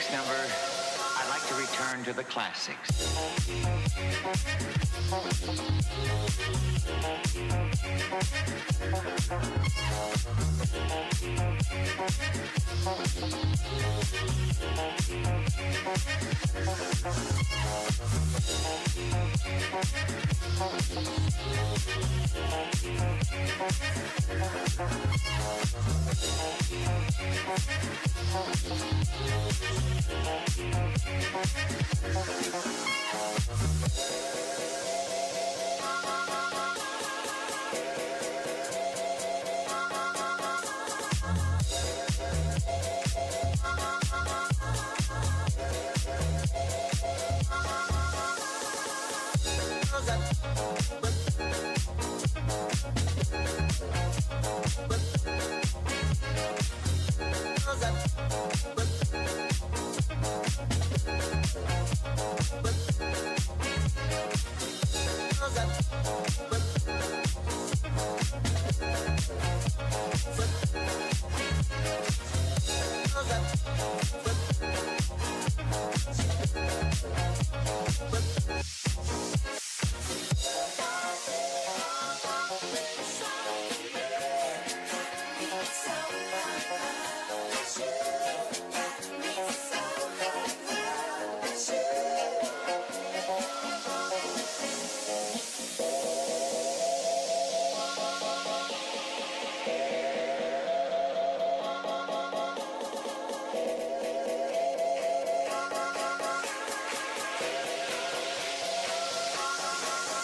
next number, I'd like to return to the classics.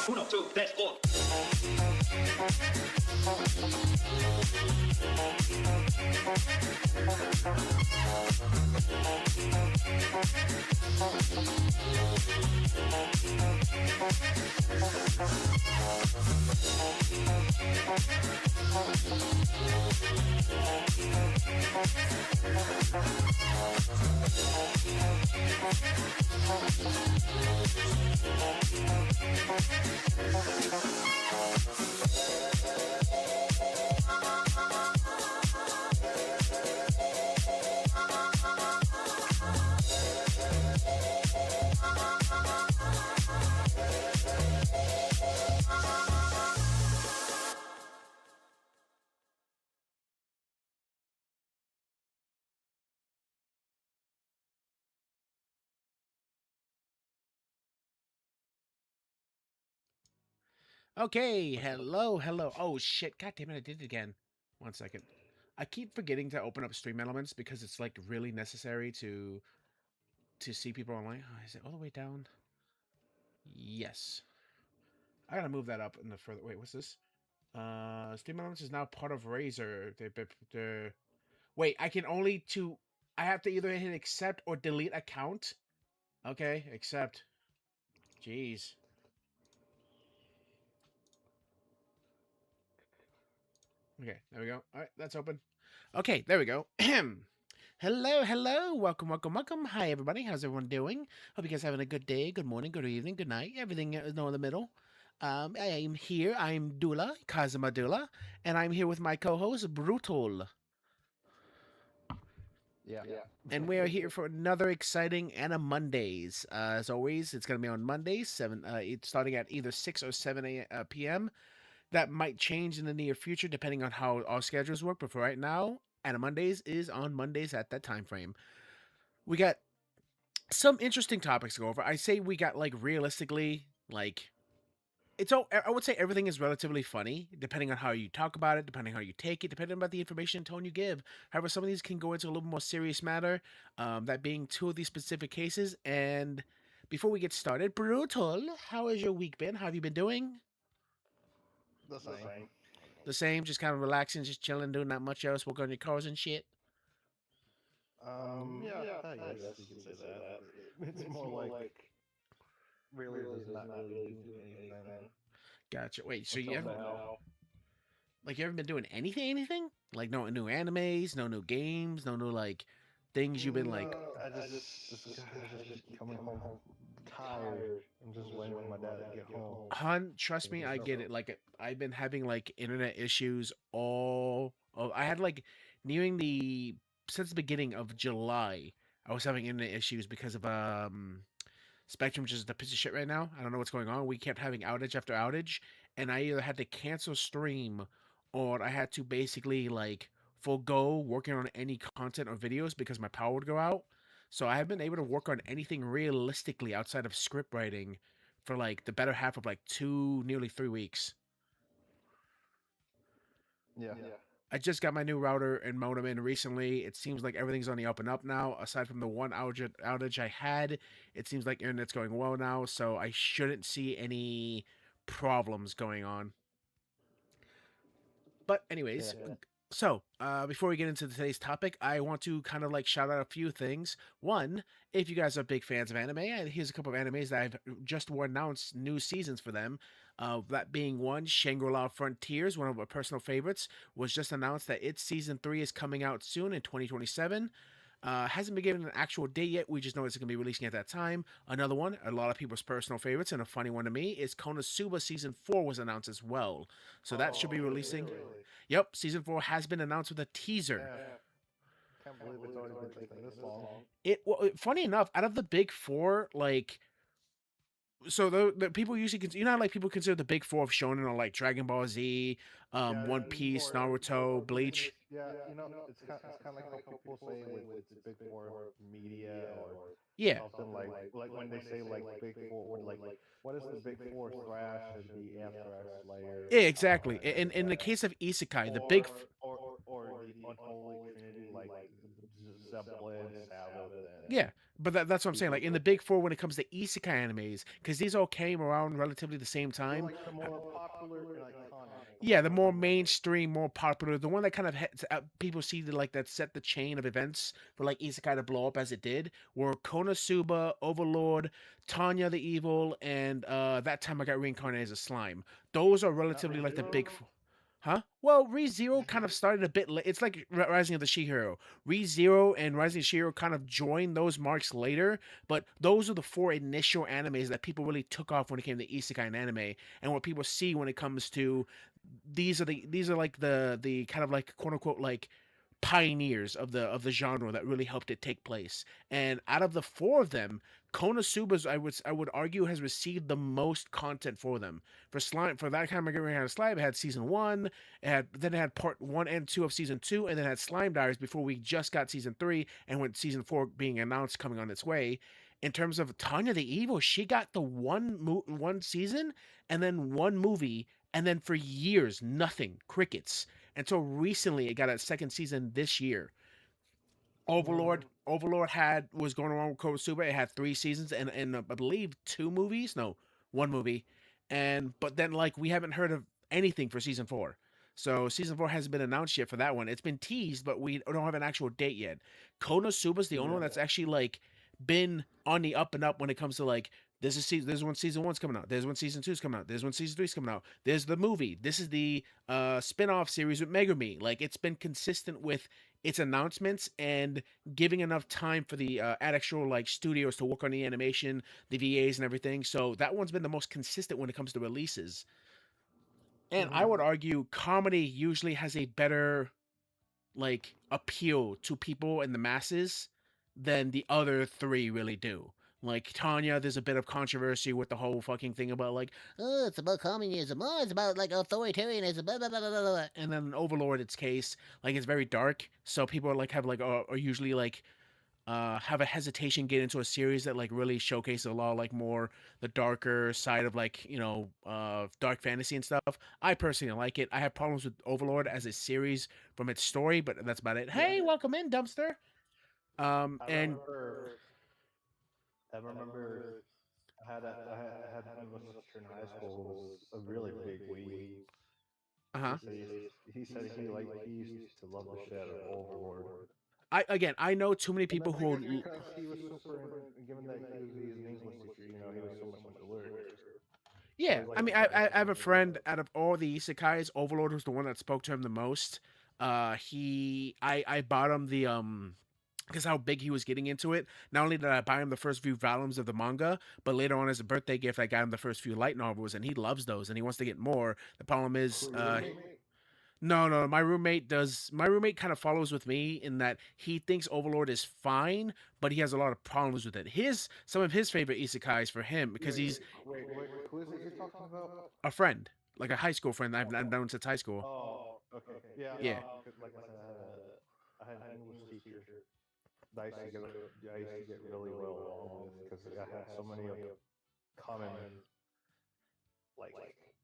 Uno, two, tres, four. Okay, hello. Oh shit, god damn it, I did it again. 1 second. I keep forgetting to open up Stream Elements because it's like really necessary to see people online. Oh, is it all the way down? Yes. I gotta move that up in the further. Wait, what's this? Stream Elements is now part of Razer. They're... Wait, I can only to. I have to either hit accept or delete account. Okay, accept. Jeez. Okay, there we go. All right, that's open. Okay, there we go. Hello. Welcome. Hi, everybody. How's everyone doing? Hope you guys having a good day, good morning, good evening, good night. Everything is in the middle. I am here. I'm Dula, Kazuma Dula, and I'm here with my co-host, Brutal. Yeah. And we are here for another exciting Anna Mondays. As always, it's going to be on Mondays, it's starting at either 6 or 7 p.m. That might change in the near future depending on how our schedules work. But for right now, Anna Mondays is on Mondays at that time frame. We got some interesting topics to go over. I say we got like realistically like it's all. I would say everything is relatively funny, depending on how you talk about it, depending on how you take it, depending on the information and tone you give. However, some of these can go into a little more serious matter. That being two of these specific cases. And before we get started, Brutal, how has your week been? How have you been doing? The same. The same, just kind of relaxing, just chilling, doing not much else, work on your cars and shit. Yeah, I guess you could say that. It's more like really just not really doing anything. Gotcha. Wait, so you Until haven't now. like you haven't been doing anything? Like no new animes, no new games, no new like things you've been like. I just coming home tired. I'm just waiting for my dad to get home. Hun, trust me, I get it. Like I've been having like internet issues all. Oh, I had like nearing the since the beginning of July. I was having internet issues because of Spectrum just is a piece of shit right now. I don't know what's going on. We kept having outage after outage, and I either had to cancel stream or I had to basically like forego working on any content or videos because my power would go out. So I haven't been able to work on anything realistically outside of script writing for like the better half of like 2, nearly 3 weeks. Yeah. I just got my new router and modem in recently. It seems like everything's on the up and up now. Aside from the one outage I had, it seems like internet's going well now, so I shouldn't see any problems going on. But anyways, Yeah. so before we get into today's topic, I want to kind of like shout out a few things. One, if you guys are big fans of anime, here's a couple of animes that I've just announced new seasons for them. That being one, Shangri-La Frontiers, one of my personal favorites, was just announced that its season 3 is coming out soon in 2027. Hasn't been given an actual date yet. We just know it's going to be releasing at that time. Another one, a lot of people's personal favorites, and a funny one to me, is Konosuba Season 4 was announced as well. So that should be releasing. Really? Yep, Season 4 has been announced with a teaser. Yeah. Can't believe it's already been taking this long. Funny enough, out of the big four, like, so the people usually you know how, like, people consider the big four of shonen are like Dragon Ball Z, One Piece, Naruto, Bleach. Yeah, it's kind of like how people say with the big four media or Yeah, something like when they say like big four, what is the big four? Thrash and the Anthrax Slayer, yeah, exactly. In the case of isekai, the big or the unholy trinity like Zeppelin, Sabbath, and yeah, but that's what I'm saying. Like in the big four, when it comes to isekai animes, because these all came around relatively the same they're time. like the more popular and iconic. Yeah, the more mainstream, more popular, the one that kind of people see the, like, that set the chain of events for like isekai to blow up as it did were Konosuba, Overlord, Tanya the Evil, and that time I got reincarnated as a slime. Those are relatively like the big. Huh? Well, ReZero kind of started a bit late. It's like Rising of the She-Hero. ReZero and Rising of the She-Hero kind of joined those marks later, but those are the four initial animes that people really took off when it came to isekai and anime, and what people see when it comes to these are like the kind of like quote unquote like pioneers of the genre that really helped it take place. And out of the four of them, Konosuba's I would argue has received the most content for them. For Slime, for that time I had a Slime, it had season one, it had part 1 and 2 of season 2, and then had Slime Diaries before we just got season 3, and with season 4 being announced coming on its way. In terms of Tanya the Evil, she got the one season and then one movie, and then for years nothing, crickets, until recently it got a second season this year. Overlord had was going around with Konosuba. It had 3 seasons and I believe 2 movies. No, 1 movie. And but then like we haven't heard of anything for season 4. So season 4 hasn't been announced yet for that one. It's been teased, but we don't have an actual date yet. Konosuba's the only one that's actually like been on the up and up when it comes to like there's one season 1's coming out. There's one season 2's coming out. There's one season 3's coming out. There's the movie. This is the spin-off series with Megumi. Like it's been consistent with its announcements and giving enough time for the actual like studios to work on the animation, the VAs and everything. So that one's been the most consistent when it comes to releases. And I would argue comedy usually has a better like appeal to people and the masses than the other three really do. Like Tanya, there's a bit of controversy with the whole fucking thing about like, oh, it's about communism, oh, it's about like authoritarianism, blah blah blah blah blah. And then Overlord, its case, like it's very dark, so people are like have like are usually like have a hesitation get into a series that like really showcases a lot like more the darker side of like dark fantasy and stuff. I personally like it. I have problems with Overlord as a series from its story, but that's about it. Hey, welcome in, Dumpster. I And remember, I remember, I had one sister in high school who was a really big weeb. uh-huh. He used to love the shit out of Overlord. I know too many people who Because he was super, given that he was an English teacher, he was so much into literature. yeah, So I mean, I have a friend out of all the isekais, Overlord was the one that spoke to him the most. I bought him the because how big he was getting into it. Not only did I buy him the first few volumes of the manga, but later on as a birthday gift, I got him the first few light novels, and he loves those, and he wants to get more. The problem is, No. My roommate does. My roommate kind of follows with me in that he thinks Overlord is fine, but he has a lot of problems with it. Some of his favorite isekais for him because he's Wait, who is it you're talking about? a friend, like a high school friend I've known since high school. Oh, okay. Yeah, Yeah. 'cause like I said, I had an English teacher that I used to get really well along with because I had so many of common like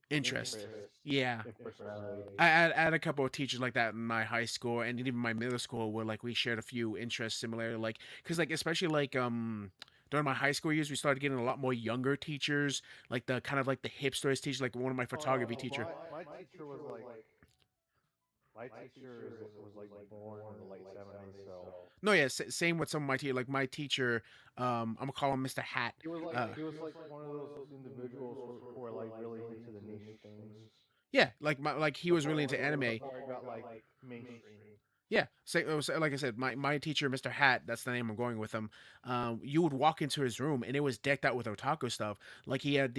Interest. interests Yeah. and personality. I had a couple of teachers like that in my high school and even my middle school where like we shared a few interests similar, like because like especially like during my high school years we started getting a lot more younger teachers, like the kind of like the hipsters teachers, like one of my photography teacher. My teacher was like was like born in the late 70s, so No, yeah, same with some of my teacher. Like my teacher, I'm gonna call him Mr. Hat. he was like one of those individuals who are like really into the niche things Yeah, like he was really into anime. before it got like mainstream. Yeah, like I said, my teacher, Mr. Hat, that's the name I'm going with him. You would walk into his room and it was decked out with otaku stuff. Like he had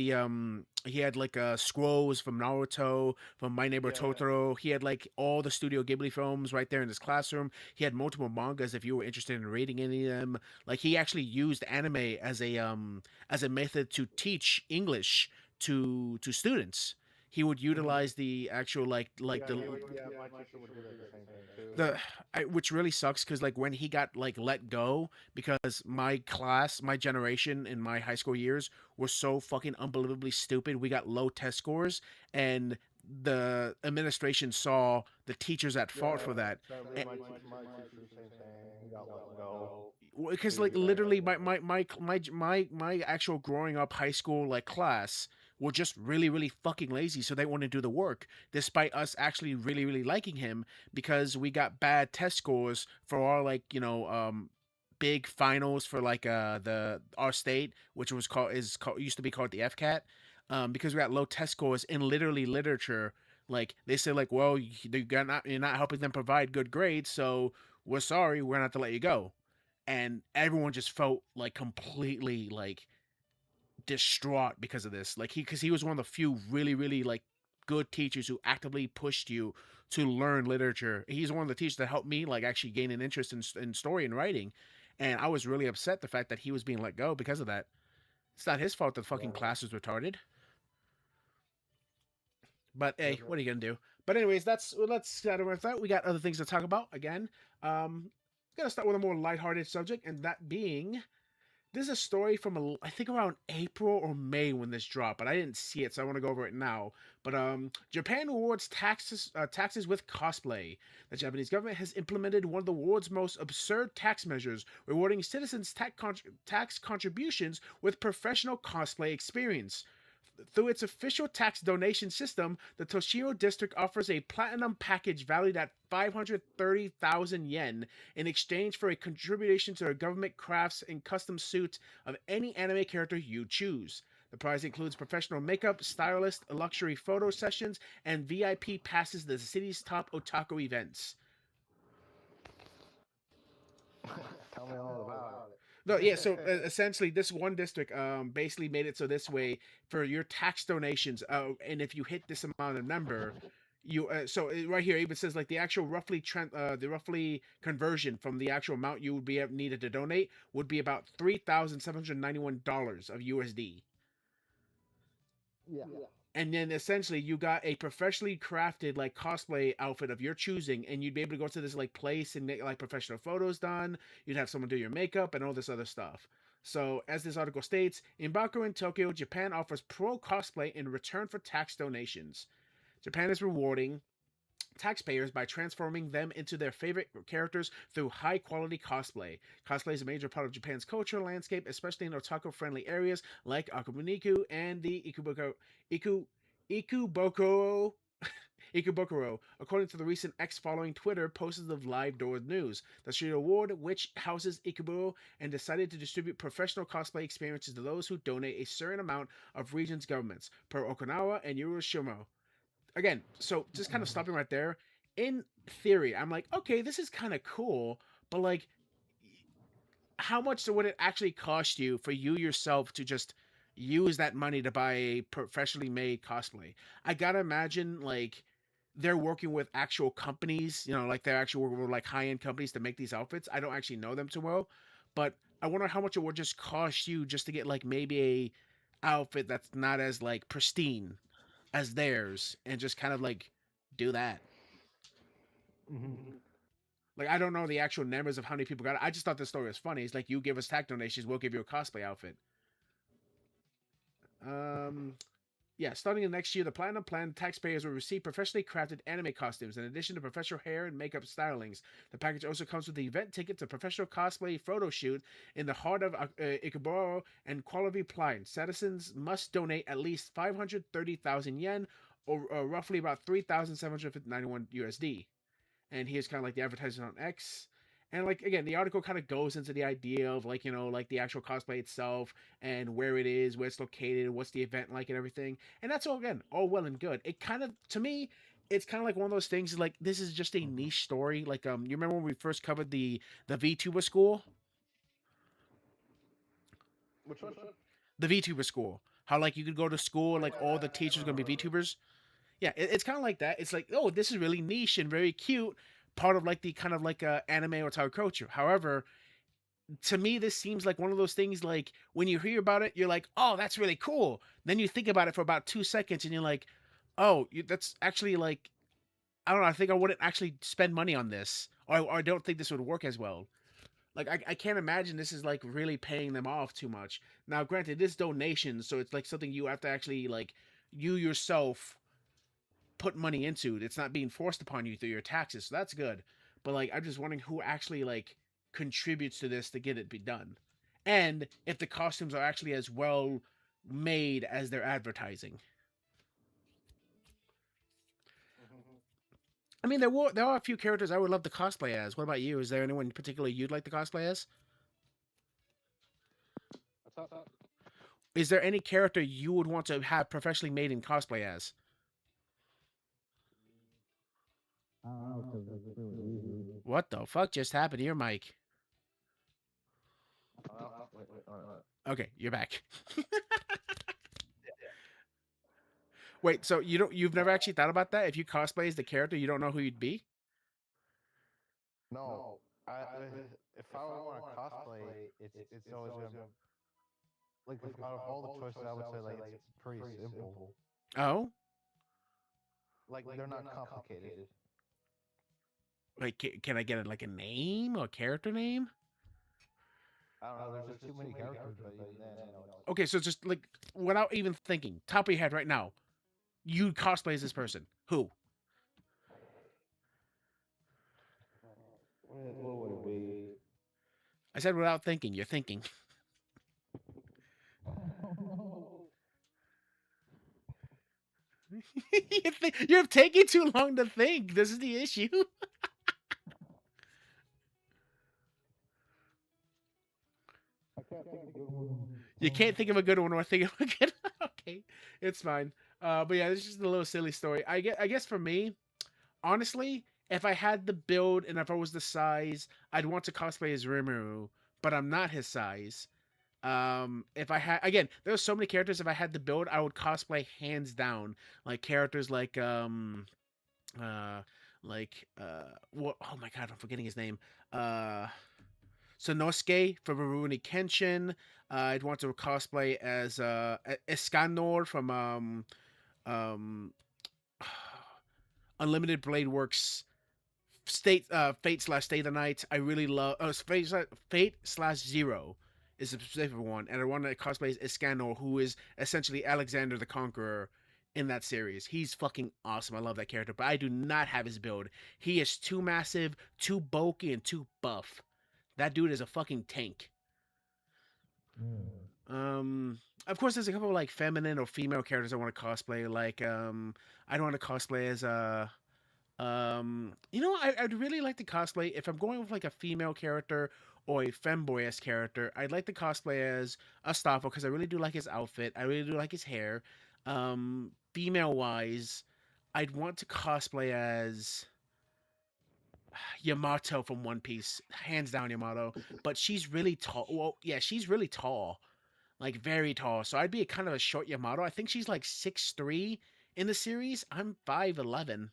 like scrolls from Naruto, from My Neighbor Totoro. He had like all the Studio Ghibli films right there in his classroom. He had multiple mangas if you were interested in reading any of them. Like he actually used anime as a method to teach English to students. He would utilize the actual My teacher would do that the same thing too. which really sucks because like when he got like let go because my class, my generation in my high school years were so fucking unbelievably stupid. We got low test scores, and the administration saw the teachers at fault for that. Sadly, my teacher the same thing. He got let go. Because like literally my actual growing up high school like class were just really fucking lazy, so they want to do the work despite us actually really liking him because we got bad test scores for our like big finals for like the our state, which used to be called the FCAT, because we got low test scores in literally literature. Like they said, like, well, you're not helping them provide good grades, so we're sorry, we're gonna have to let you go. And everyone just felt like completely like distraught because of this. Like because he was one of the few really like good teachers who actively pushed you to learn literature. He's one of the teachers that helped me like actually gain an interest in story and writing. And I was really upset the fact that he was being let go because of that. It's not his fault that the fucking class was retarded. But hey, what are you gonna do? But anyways, let's get with that. We got other things to talk about again. Gonna start with a more lighthearted subject, and that being this is a story from I think around April or May when this dropped, but I didn't see it, so I want to go over it now. But Japan rewards taxes with cosplay. The Japanese government has implemented one of the world's most absurd tax measures, rewarding citizens' tax contributions with professional cosplay experience. Through its official tax donation system, the Toshio district offers a platinum package valued at 530,000 yen in exchange for a contribution to a government crafts and custom suit of any anime character you choose. The prize includes professional makeup, stylist, luxury photo sessions, and VIP passes to the city's top otaku events. Tell me all about it. No, yeah. So essentially, this one district basically made it so this way for your tax donations, and if you hit this amount of number, you right here it even says like the roughly conversion from the actual amount you would be needed to donate would be about $3,791 of USD. Yeah. And then essentially you got a professionally crafted like cosplay outfit of your choosing, and you'd be able to go to this like place and get like professional photos done. You'd have someone do your makeup and all this other stuff. So as this article states, in Baku in Tokyo, Japan offers pro cosplay in return for tax donations. Japan is rewarding taxpayers by transforming them into their favorite characters through high quality cosplay. Cosplay is a major part of Japan's cultural landscape, especially in otaku friendly areas like Akubuniku and the Ikuboko Ikubokuro, according to the recent X following Twitter posted of live door news. The Street Award, which houses Ikuburo, and decided to distribute professional cosplay experiences to those who donate a certain amount of region's governments, per Okinawa and Hiroshima. Again, so just kind of stopping right there. In theory, I'm like, okay, this is kind of cool, but like, how much would it actually cost you for you yourself to just use that money to buy a professionally made cosplay? I gotta imagine, like, they're working with actual companies, like they're actually working with like high-end companies to make these outfits. I don't actually know them too well, but I wonder how much it would just cost you just to get like maybe a outfit that's not as like pristine as theirs and just kind of like do that. Mm-hmm. Like I don't know the actual numbers of how many people got it. I just thought the story was funny. It's like you give us tag donations, we'll give you a cosplay outfit. Um, Yeah, starting in next year, the Platinum Plan taxpayers will receive professionally crafted anime costumes in addition to professional hair and makeup stylings. The package also comes with the event ticket to professional cosplay photo shoot in the heart of Ikeboro and quality Plain. Citizens must donate at least 530,000 yen, or roughly about 3,791 USD. And here's kind of like the advertisement on X. And like again, the article kind of goes into the idea of like like the actual cosplay itself and where it is, where it's located, what's the event like, and everything. And that's all again all well and good. It kind of to me, it's kind of like one of those things. Like this is just a Mm-hmm. niche story. Like you remember when we first covered the VTuber school, Which one? the VTuber school. How like you could go to school Oh and like yeah, all the I teachers are gonna be remember. VTubers. Yeah, it's kind of like that. It's like, oh, this is really niche and very cute, part of like the kind of like anime or otaku culture. However, to me, this seems like one of those things. Like when you hear about it, you're like, oh, that's really cool. Then you think about it for about 2 seconds, and you're like, oh, that's actually like, I don't know. I think I wouldn't actually spend money on this, or I don't think this would work as well. Like I can't imagine this is like really paying them off too much. Now, granted, this donation, so it's like something you have to actually like you yourself put money into. It's not being forced upon you through your taxes, so that's good. But like, I'm just wondering who actually like contributes to this to get it be done, and if the costumes are actually as well made as they're advertising. Mm-hmm. I mean, there are a few characters I would love to cosplay as. What about you? Is there anyone in particular you'd like to cosplay as? What's up? Is there any character you would want to have professionally made in cosplay as? I don't know because it's really easy. What the fuck just happened to your mic? Wait. Okay, you're back. Wait, so you've never actually thought about that? If you cosplay as the character, you don't know who you'd be? No, if I want to cosplay, it's always gonna like out of all the choices, I would say like it's pretty simple. Oh, Like they're not complicated. like can I get it like a name or a character name? I don't know. There's just too many characters, but even then, it's Okay, so just like without even thinking, top of your head right now, you cosplay as this person. Who? what would it be? I said without thinking. You're thinking. You're taking too long to think. This is the issue. I can't think of a good one. You can't think of a good one or think of a good. Okay, it's fine. But yeah, it's just a little silly story. I guess for me, honestly, if I had the build and if I was the size, I'd want to cosplay as Rimuru, but I'm not his size. If I had again, there's so many characters. If I had the build, I would cosplay hands down. Like characters uh, what? Oh my god, I'm forgetting his name. Uh, Sonosuke from Rurouni Kenshin. I'd want to cosplay as Escanor from um Unlimited Blade Works Fate slash Stay the Night. I really love Fate slash Zero is a specific one, and I want to cosplay as Escanor, who is essentially Alexander the Conqueror in that series. He's fucking awesome. I love that character, but I do not have his build. He is too massive, too bulky, and too buff. That dude is a fucking tank. Of course, there's a couple of like feminine or female characters I want to cosplay. Like, I don't want to cosplay as I'd really like to cosplay if I'm going with like a female character or a femboy character. I'd like to cosplay as Astafo because I really do like his outfit. I really do like his hair. Female wise, I'd want to cosplay as Yamato from One Piece, hands down Yamato. But she's really tall. Well, yeah, she's really tall, like very tall. So I'd be a kind of a short Yamato. I think she's like 6'3" in the series. I'm 5'11".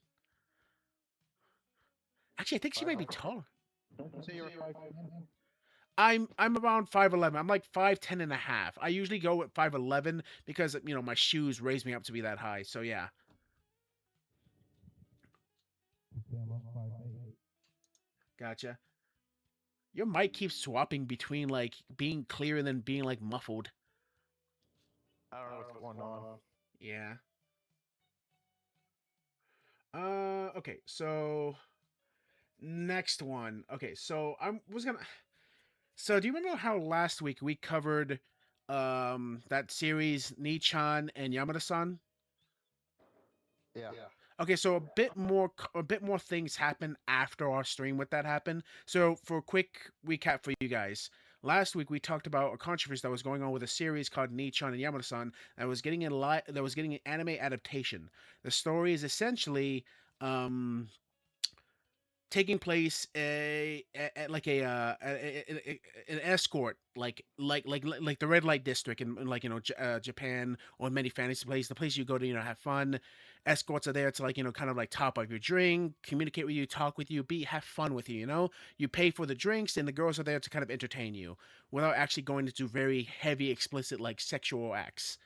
Actually, I think she might be taller. Don't you say you're 5'10"? I'm around 5'11". I'm like 5'10 and a half. I usually go with 5'11 because my shoes raise me up to be that high. So yeah, Damn, I'm 5'8". gotcha. Your mic keeps swapping between like being clear and then being like muffled. I don't know what's going on. Yeah. Okay, so next one. Okay, so I was gonna. So do you remember how last week we covered that series Nii-chan and Yamada-san? Yeah. Okay, so a bit more things happen after our stream with that happened. So for a quick recap for you guys, last week we talked about a controversy that was going on with a series called Nii-chan and Yamada-san that was getting an anime adaptation. The story is essentially taking place at like an escort like the red light district in like Japan, or many fantasy places, the place you go to have fun. Escorts are there to like kind of like top up your drink, communicate with you, talk with you, have fun with you. You pay for the drinks, and the girls are there to kind of entertain you without actually going into very heavy explicit like sexual acts.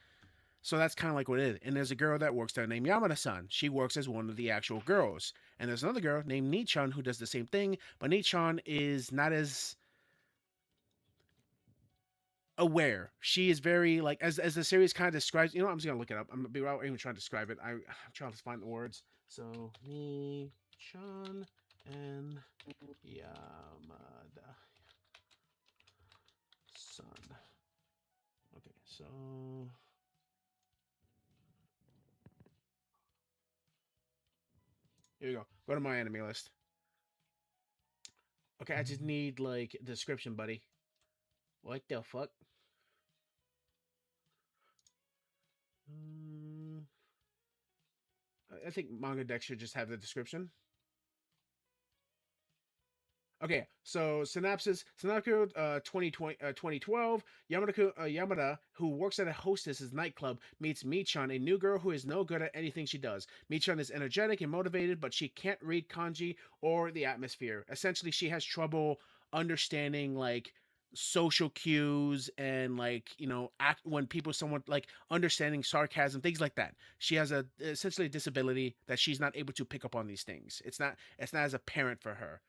So that's kind of like what it is. And there's a girl that works there named Yamada-san. She works as one of the actual girls. And there's another girl named Nii-chan who does the same thing, but Nii-chan is not as aware. She is very like as the series kind of describes. I'm just gonna look it up. I'm gonna be without even trying to describe it. I'm trying to find the words. So Nii-chan and Yamada-san. Okay, so here we go. Go to my anime list. Okay, I just need like a description, buddy. What the fuck? Mm, I think Manga Deck should just have the description. Okay, so synopsis: Sanako, 2012, Yamada, who works at a hostess's nightclub, meets Michan, a new girl who is no good at anything she does. Michan is energetic and motivated, but she can't read kanji or the atmosphere. Essentially, she has trouble understanding like social cues and like act when someone like understanding sarcasm, things like that. She has a essentially a disability that she's not able to pick up on these things. It's not as apparent for her.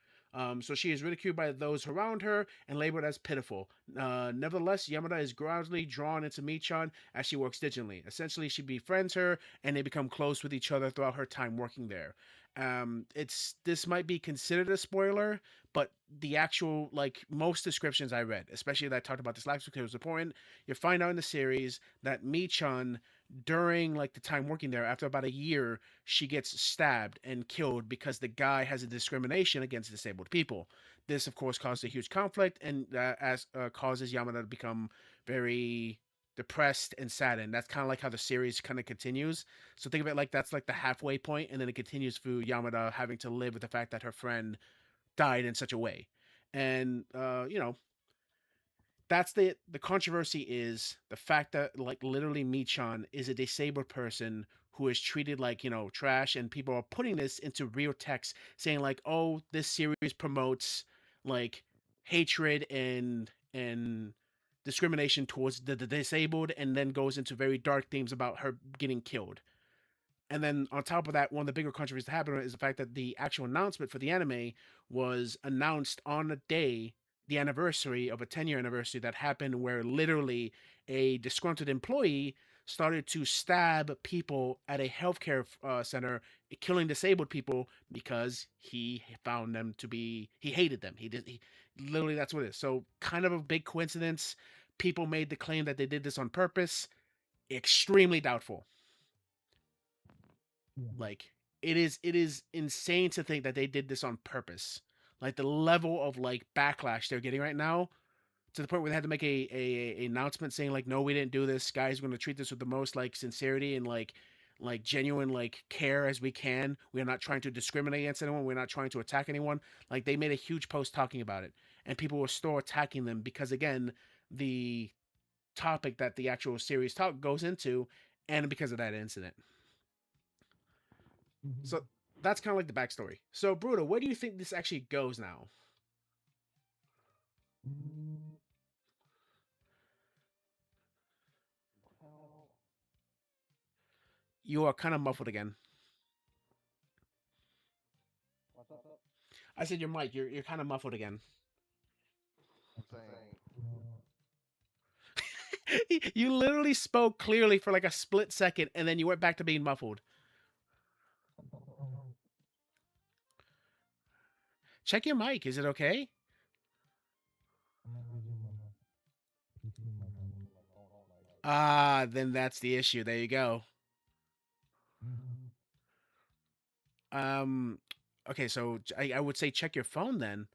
So she is ridiculed by those around her and labeled as pitiful. Nevertheless, Yamada is gradually drawn into Michan as she works diligently. Essentially, she befriends her and they become close with each other throughout her time working there. This might be considered a spoiler, but the actual like most descriptions I read, especially that I talked about this last week, it was important. You find out in the series that Michan, during like the time working there, after about a year, she gets stabbed and killed because the guy has a discrimination against disabled people. This, of course, caused a huge conflict and causes Yamada to become very depressed and saddened. That's kind of like how the series kind of continues. So think of it like that's like the halfway point, and then it continues through Yamada having to live with the fact that her friend died in such a way. And that's the controversy is the fact that like literally Michan is a disabled person who is treated like trash, and people are putting this into real text saying like, oh, this series promotes like hatred and discrimination towards the disabled, and then goes into very dark themes about her getting killed. And then on top of that, one of the bigger controversies that happened is the fact that the actual announcement for the anime was announced on the day, the anniversary of a 10-year anniversary that happened, where literally a disgruntled employee started to stab people at a healthcare center, killing disabled people because he found them to be, he hated them. Literally, that's what it is. So kind of a big coincidence. People made the claim that they did this on purpose. Extremely doubtful. Yeah. Like it is insane to think that they did this on purpose. Like the level of like backlash they're getting right now, to the point where they had to make a announcement saying like, no, we didn't do this. Guys, we're going to treat this with the most like sincerity and like genuine like care as we can. We are not trying to discriminate against anyone. We're not trying to attack anyone. Like they made a huge post talking about it, and people were still attacking them because again, the topic that the actual series talk goes into, and because of that incident. Mhm. So that's kind of like the backstory. So, Bruto, where do you think this actually goes now? You are kind of muffled again. What's up? I said your mic. You're kind of muffled again. I'm saying. You literally spoke clearly for like a split second, and then you went back to being muffled. Check your mic. Is it okay? Ah, then that's the issue. There you go. Okay, so I would say check your phone then.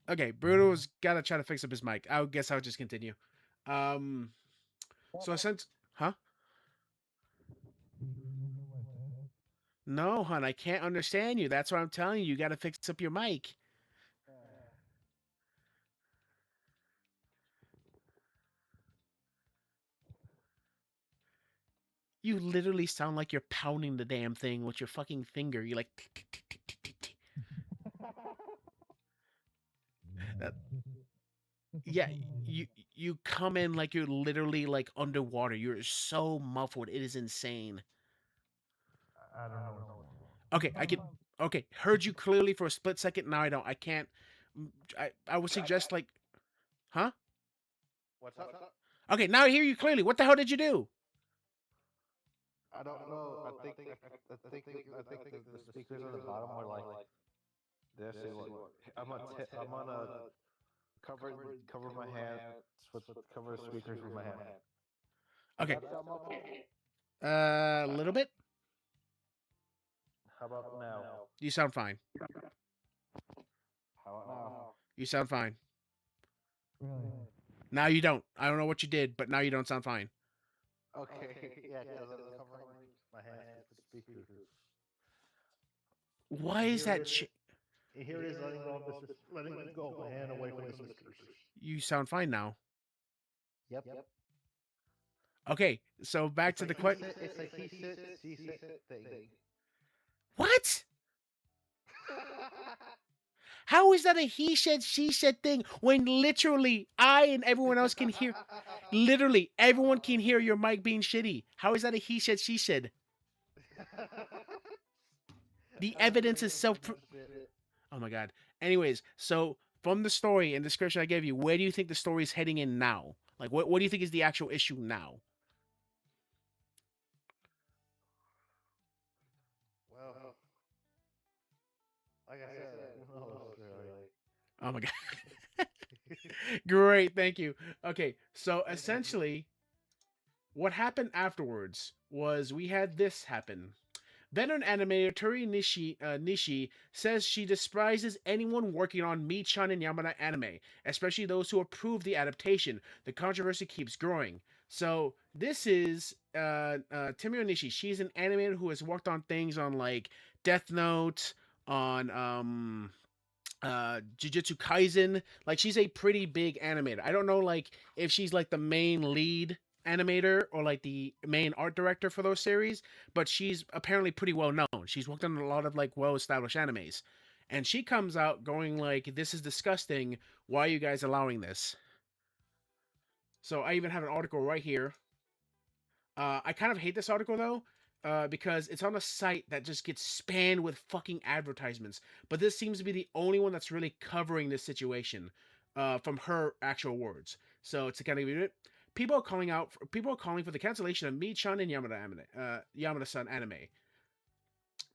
Okay, Bruto's gotta try to fix up his mic. I guess I'll just continue. So since, huh? No, hon, I can't understand you. That's what I'm telling you. You gotta fix up your mic. You literally sound like you're pounding the damn thing with your fucking finger. You're like, tick, tick, tick, tick, tick, tick, tick. That- yeah, you come in like you're literally like underwater. You're so muffled. It is insane. I don't know. Okay, I can. Okay, heard you clearly for a split second. Now I don't. I can't. I would suggest like, huh? What's up? Okay, now I hear you clearly. What the hell did you do? I don't know. I think the speakers on the bottom are like this. I'm gonna cover my hand with cover the speakers with my hand. Okay, Does that sound muffled? a little bit. How about now? You sound fine. How about now? You sound fine. Really? Now you don't. I don't know what you did, but now you don't sound fine. Okay. Yeah, because I was covering my hand with the speakers. Why is that? Here it is letting go of my hand away from the speakers. You sound fine now. Yep. Okay, so back to the question. It's like he said, she said thing. What? How is that a he said, she said thing when literally I and everyone else can hear? Literally, everyone can hear your mic being shitty. How is that a he said, she said? The evidence is self. Oh my god. Anyways, so from the story and description I gave you, where do you think the story is heading in now? Like, what do you think is the actual issue now? Well, like I said, who knows, really? Oh my god. Great, thank you. Okay, so essentially, what happened afterwards was we had this happen. Veteran animator Tori Nishi says she despises anyone working on Nii-chan and Yamada anime, especially those who approve the adaptation. The controversy keeps growing. So this is Timio Nishi. She's an animator who has worked on things on like Death Note, on Jujutsu Kaisen. Like she's a pretty big animator. I don't know like if she's like the main lead animator or like the main art director for those series, but she's apparently pretty well known. She's worked on a lot of like well established animes. And she comes out going like, this is disgusting. Why are you guys allowing this? So I even have an article right here. I kind of hate this article though, because it's on a site that just gets spammed with fucking advertisements. But this seems to be the only one that's really covering this situation, from her actual words. So to kind of read it, people are calling for the cancellation of Nii-chan and Yamada-san anime.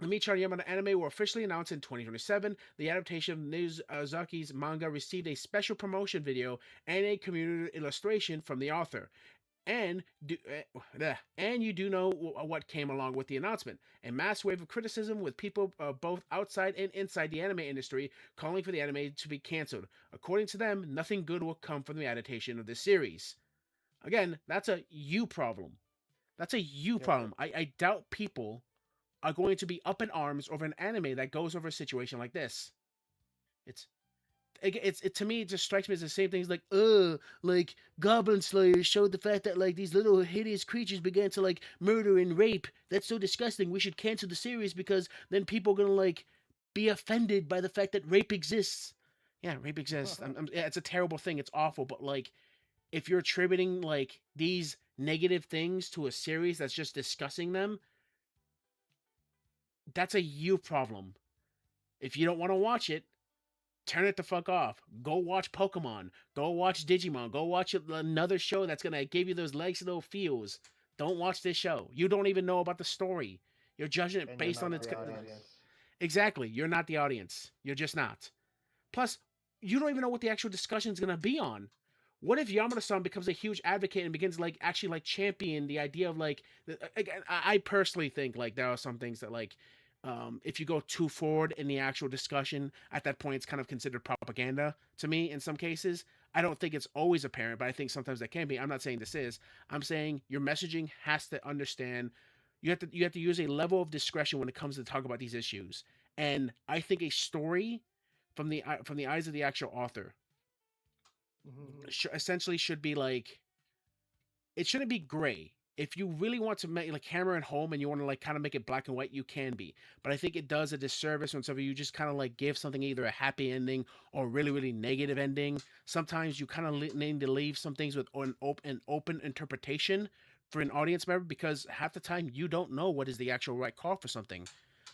The Nii-chan Yamada anime were officially announced in 2027. The adaptation of Nizuki's manga received a special promotion video and a community illustration from the author. And you do know what came along with the announcement. A mass wave of criticism with people both outside and inside the anime industry calling for the anime to be cancelled. According to them, nothing good will come from the adaptation of this series. Again, that's a you problem. That's a you problem. I doubt people are going to be up in arms over an anime that goes over a situation like this. It's to me, it just strikes me as the same thing as like Goblin Slayer showed the fact that like these little hideous creatures began to like murder and rape. That's so disgusting. We should cancel the series because then people are gonna like be offended by the fact that rape exists. Yeah, rape exists. Yeah, it's a terrible thing. It's awful. But like, if you're attributing like these negative things to a series that's just discussing them, that's a you problem. If you don't want to watch it, turn it the fuck off. Go watch Pokemon. Go watch Digimon. Go watch another show that's gonna give you those legs and those feels. Don't watch this show. You don't even know about the story. You're judging it And based you're on not its the audience. exactly. You're not the audience. You're just not. Plus, you don't even know what the actual discussion is gonna be on. What if Yamada-san becomes a huge advocate and begins like actually like champion the idea of like again, I personally think like there are some things that like if you go too forward in the actual discussion, at that point it's kind of considered propaganda to me in some cases. I don't think it's always apparent, but I think sometimes that can be. I'm not saying this is. I'm saying your messaging has to understand you have to use a level of discretion when it comes to talk about these issues. And I think a story from the eyes of the actual author essentially should be like it shouldn't be gray. If you really want to make like hammer it home and you want to like kind of make it black and white, you can be. But I think it does a disservice when some of you just kind of like give something either a happy ending or a really really negative ending. Sometimes you kind of need to leave some things with an open interpretation for an audience member because half the time you don't know what is the actual right call for something.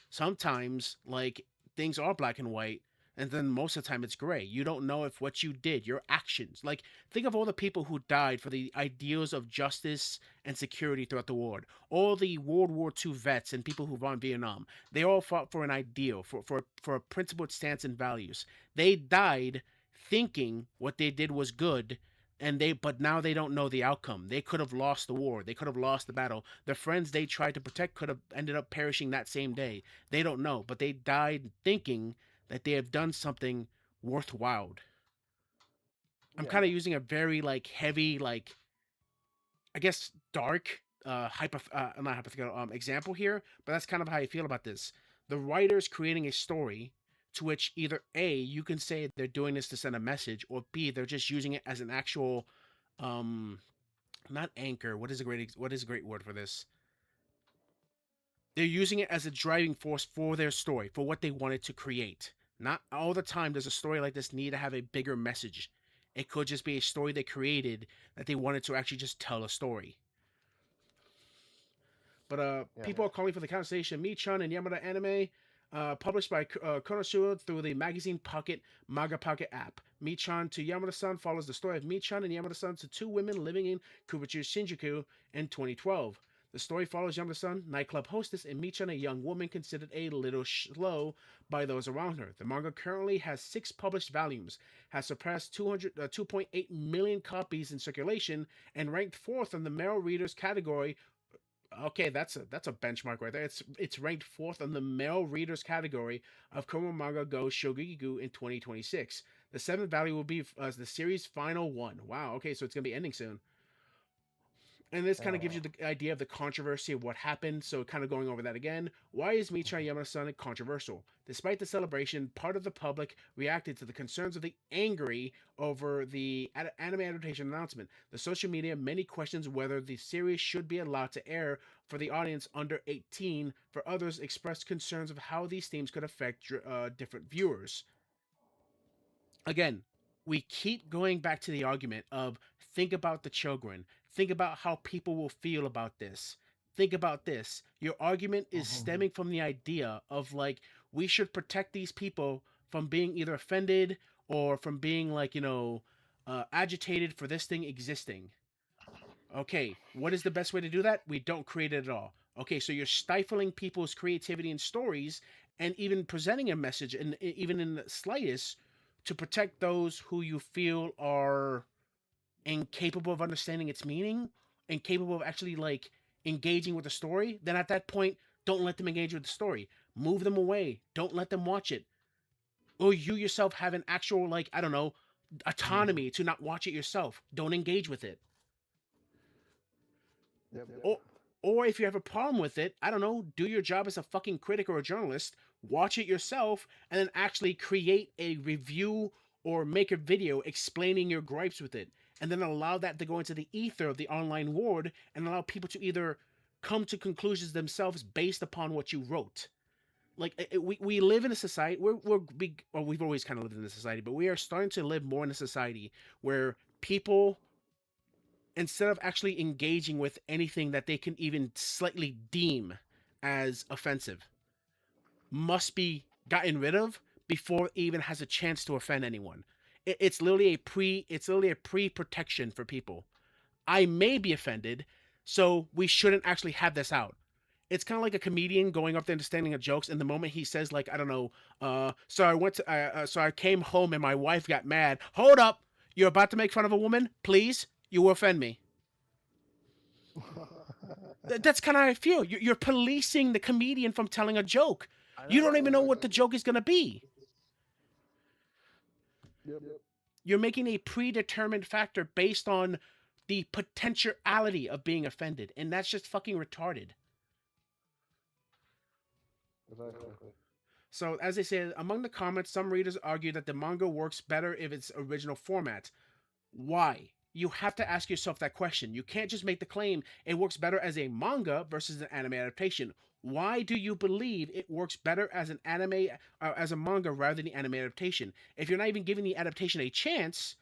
Sometimes like things are black and white, and then most of the time it's gray. You don't know if what you did, your actions, like think of all the people who died for the ideals of justice and security throughout the war. All the World War II vets and people who fought in Vietnam, they all fought for an ideal, for a principled stance and values. They died thinking what they did was good, but now they don't know the outcome. They could have lost the war. They could have lost the battle. The friends they tried to protect could have ended up perishing that same day. They don't know, but they died thinking that they have done something worthwhile. I'm Yeah. kind of using a very like heavy, like I guess dark, not hypothetical example here, but that's kind of how I feel about this. The writer's creating a story to which either A, you can say they're doing this to send a message, or B, they're just using it as an actual, um, not anchor. What is a great word for this? They're using it as a driving force for their story, for what they wanted to create. Not all the time does a story like this need to have a bigger message. It could just be a story they created that they wanted to actually just tell a story. But Yeah. people are calling for the cancellation. Nii-chan and Yamada anime, published by Konosuba through the magazine Pocket Manga Pocket app. Nii-chan to Yamada-san follows the story of Nii-chan and Yamada-san to two women living in Kubachu, Shinjuku in 2012. The story follows Yamada-san, nightclub hostess, and Nii-chan, a young woman considered a little slow by those around her. The manga currently has 6 published volumes, has surpassed 2.8 million copies in circulation, and ranked 4th in the male readers category. Okay, that's a benchmark right there. It's ranked 4th on the male readers category of Komo Manga Go Shogigu in 2026. The 7th value will be the series' final one. Wow. Okay, so it's gonna be ending soon. And this kind of gives you the idea of the controversy of what happened. So, kind of going over that again. Why is Nii-chan Yamada-san controversial? Despite the celebration, part of the public reacted to the concerns of the angry over the anime adaptation announcement. The social media, many questions whether the series should be allowed to air for the audience under 18. For others, expressed concerns of how these themes could affect different viewers. Again, we keep going back to the argument of think about the children, think about how people will feel about this. Think about this. Your argument is stemming from the idea of like we should protect these people from being either offended or from being like, agitated for this thing existing. Okay, what is the best way to do that? We don't create it at all. Okay, so you're stifling people's creativity and stories and even presenting a message and even in the slightest to protect those who you feel are incapable of understanding its meaning, incapable of actually like engaging with the story, then at that point, don't let them engage with the story. Move them away. Don't let them watch it. Or you yourself have an actual like, I don't know, autonomy to not watch it yourself. Don't engage with it. Yep. Or Or if you have a problem with it, I don't know, do your job as a fucking critic or a journalist, watch it yourself, and then actually create a review or make a video explaining your gripes with it. And then allow that to go into the ether of the online world and allow people to either come to conclusions themselves based upon what you wrote. Like we live in a society we're big, or we've always kind of lived in a society, but we are starting to live more in a society where people, instead of actually engaging with anything that they can even slightly deem as offensive, must be gotten rid of before it even has a chance to offend anyone. It's literally a pre-protection for people. I may be offended, so we shouldn't actually have this out. It's kind of like a comedian going up there and standing at jokes, and the moment he says, like, I don't know, so I came home and my wife got mad. Hold up, you're about to make fun of a woman, please. You will offend me. That's kind of how I feel. You're policing the comedian from telling a joke. You don't even know what the joke is gonna be. Yep. You're making a predetermined factor based on the potentiality of being offended, and that's just fucking retarded. Exactly. So, as I said, among the comments, some readers argue that the manga works better if its original format. Why? You have to ask yourself that question. You can't just make the claim it works better as a manga versus an anime adaptation. Why do you believe it works better as an anime, as a manga rather than the anime adaptation? If you're not even giving the adaptation a chance,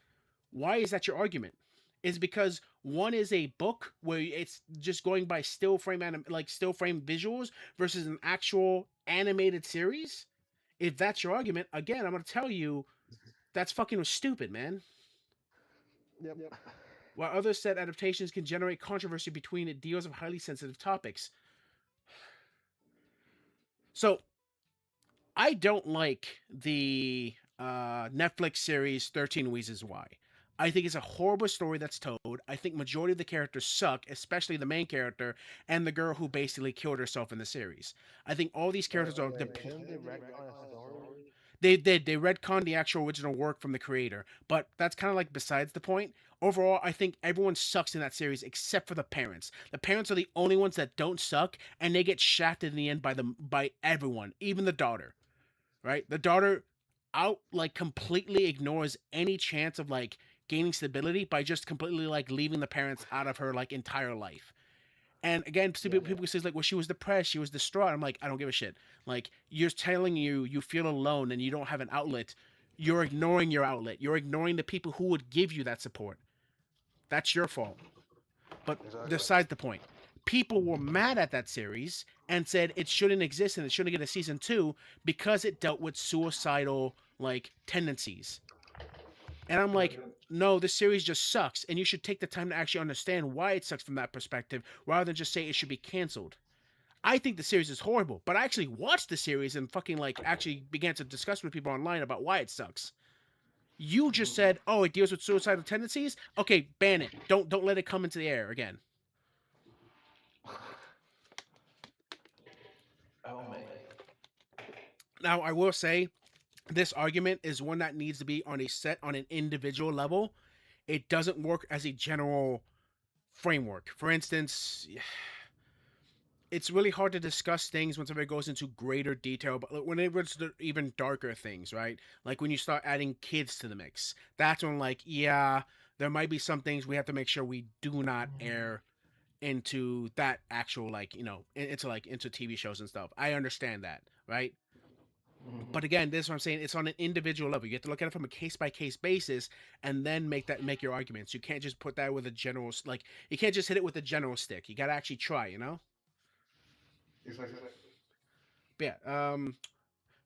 why is that your argument? Is because one is a book where it's just going by still frame visuals versus an actual animated series? If that's your argument, again, I'm gonna tell you that's fucking stupid, man. Yep. While others said adaptations can generate controversy between it deals of highly sensitive topics. So I don't like the Netflix series 13 Reasons Why. I think it's a horrible story that's told. I think majority of the characters suck, especially the main character and the girl who basically killed herself in the series. I think all these characters are Can they retcon a story? they retcon the actual original work from the creator, but that's kind of like besides the point. Overall, I think everyone sucks in that series except for the parents. The parents are the only ones that don't suck, and they get shafted in the end by everyone, even the daughter. Right, the daughter out like completely ignores any chance of like gaining stability by just completely like leaving the parents out of her like entire life. And again, people say like, well, she was depressed, she was distraught. I'm like, I don't give a shit. Like, you're telling you feel alone and you don't have an outlet. You're ignoring your outlet. You're ignoring the people who would give you that support. That's your fault. But besides the point, people were mad at that series and said it shouldn't exist and it shouldn't get a season two because it dealt with suicidal like tendencies. And I'm like, no, this series just sucks, and you should take the time to actually understand why it sucks from that perspective, rather than just say it should be canceled. I think the series is horrible, but I actually watched the series and fucking like actually began to discuss with people online about why it sucks. You just said, "Oh, it deals with suicidal tendencies." Okay, ban it. Don't let it come into the air again. Oh man. Now, I will say, this argument is one that needs to be on an individual level. It doesn't work as a general framework. For instance, it's really hard to discuss things when somebody goes into greater detail, but when it gets to even darker things, right? Like when you start adding kids to the mix, that's when like, yeah, there might be some things we have to make sure we do not air into that actual like, into TV shows and stuff. I understand that, right? But again, this is what I'm saying. It's on an individual level. You have to look at it from a case by case basis, and then make your arguments. You can't just put that with a general like. You can't just hit it with a general stick. You got to actually try. Exactly. But yeah.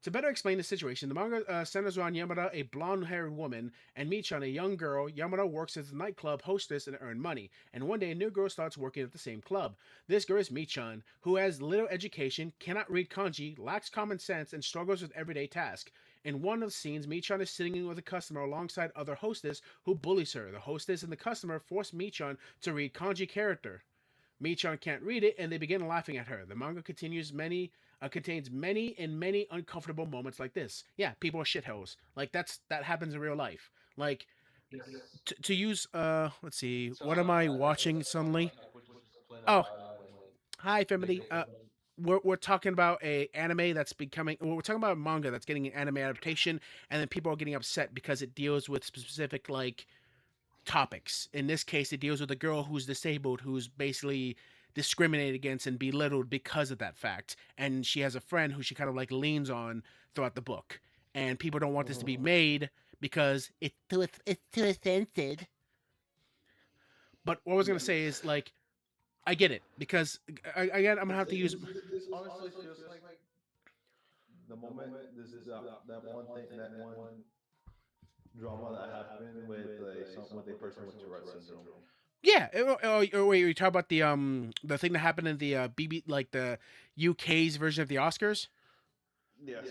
To better explain the situation, the manga centers around Yamada, a blonde-haired woman, and Nii-chan, a young girl. Yamada works as a nightclub hostess and earn money, and one day a new girl starts working at the same club. This girl is Nii-chan, who has little education, cannot read kanji, lacks common sense, and struggles with everyday tasks. In one of the scenes, Nii-chan is sitting with a customer alongside other hostess who bullies her. The hostess and the customer force Nii-chan to read kanji character. Michan can't read it, and they begin laughing at her. The manga contains many uncomfortable moments like this. Yeah, people are shitholes. Like that happens in real life. Like Yes. to use let's see, what am I watching suddenly? Which was explained Oh, by Wayne. Hi, They Femity. go. We're talking about a anime that's becoming. Well, we're talking about a manga that's getting an anime adaptation, and then people are getting upset because it deals with specific like topics. In this case, it deals with a girl who's disabled, who's basically discriminated against and belittled because of that fact, and she has a friend who she kind of like leans on throughout the book. And people don't want this to be made because it's too offensive. But what I was gonna say is like I get it because again I'm gonna have to use. This honestly feels like the moment that one thing that one drama that happened with with a person with Tourette syndrome. Yeah. Wait, you talk about the thing that happened in the BB like the UK's version of the Oscars. Yes.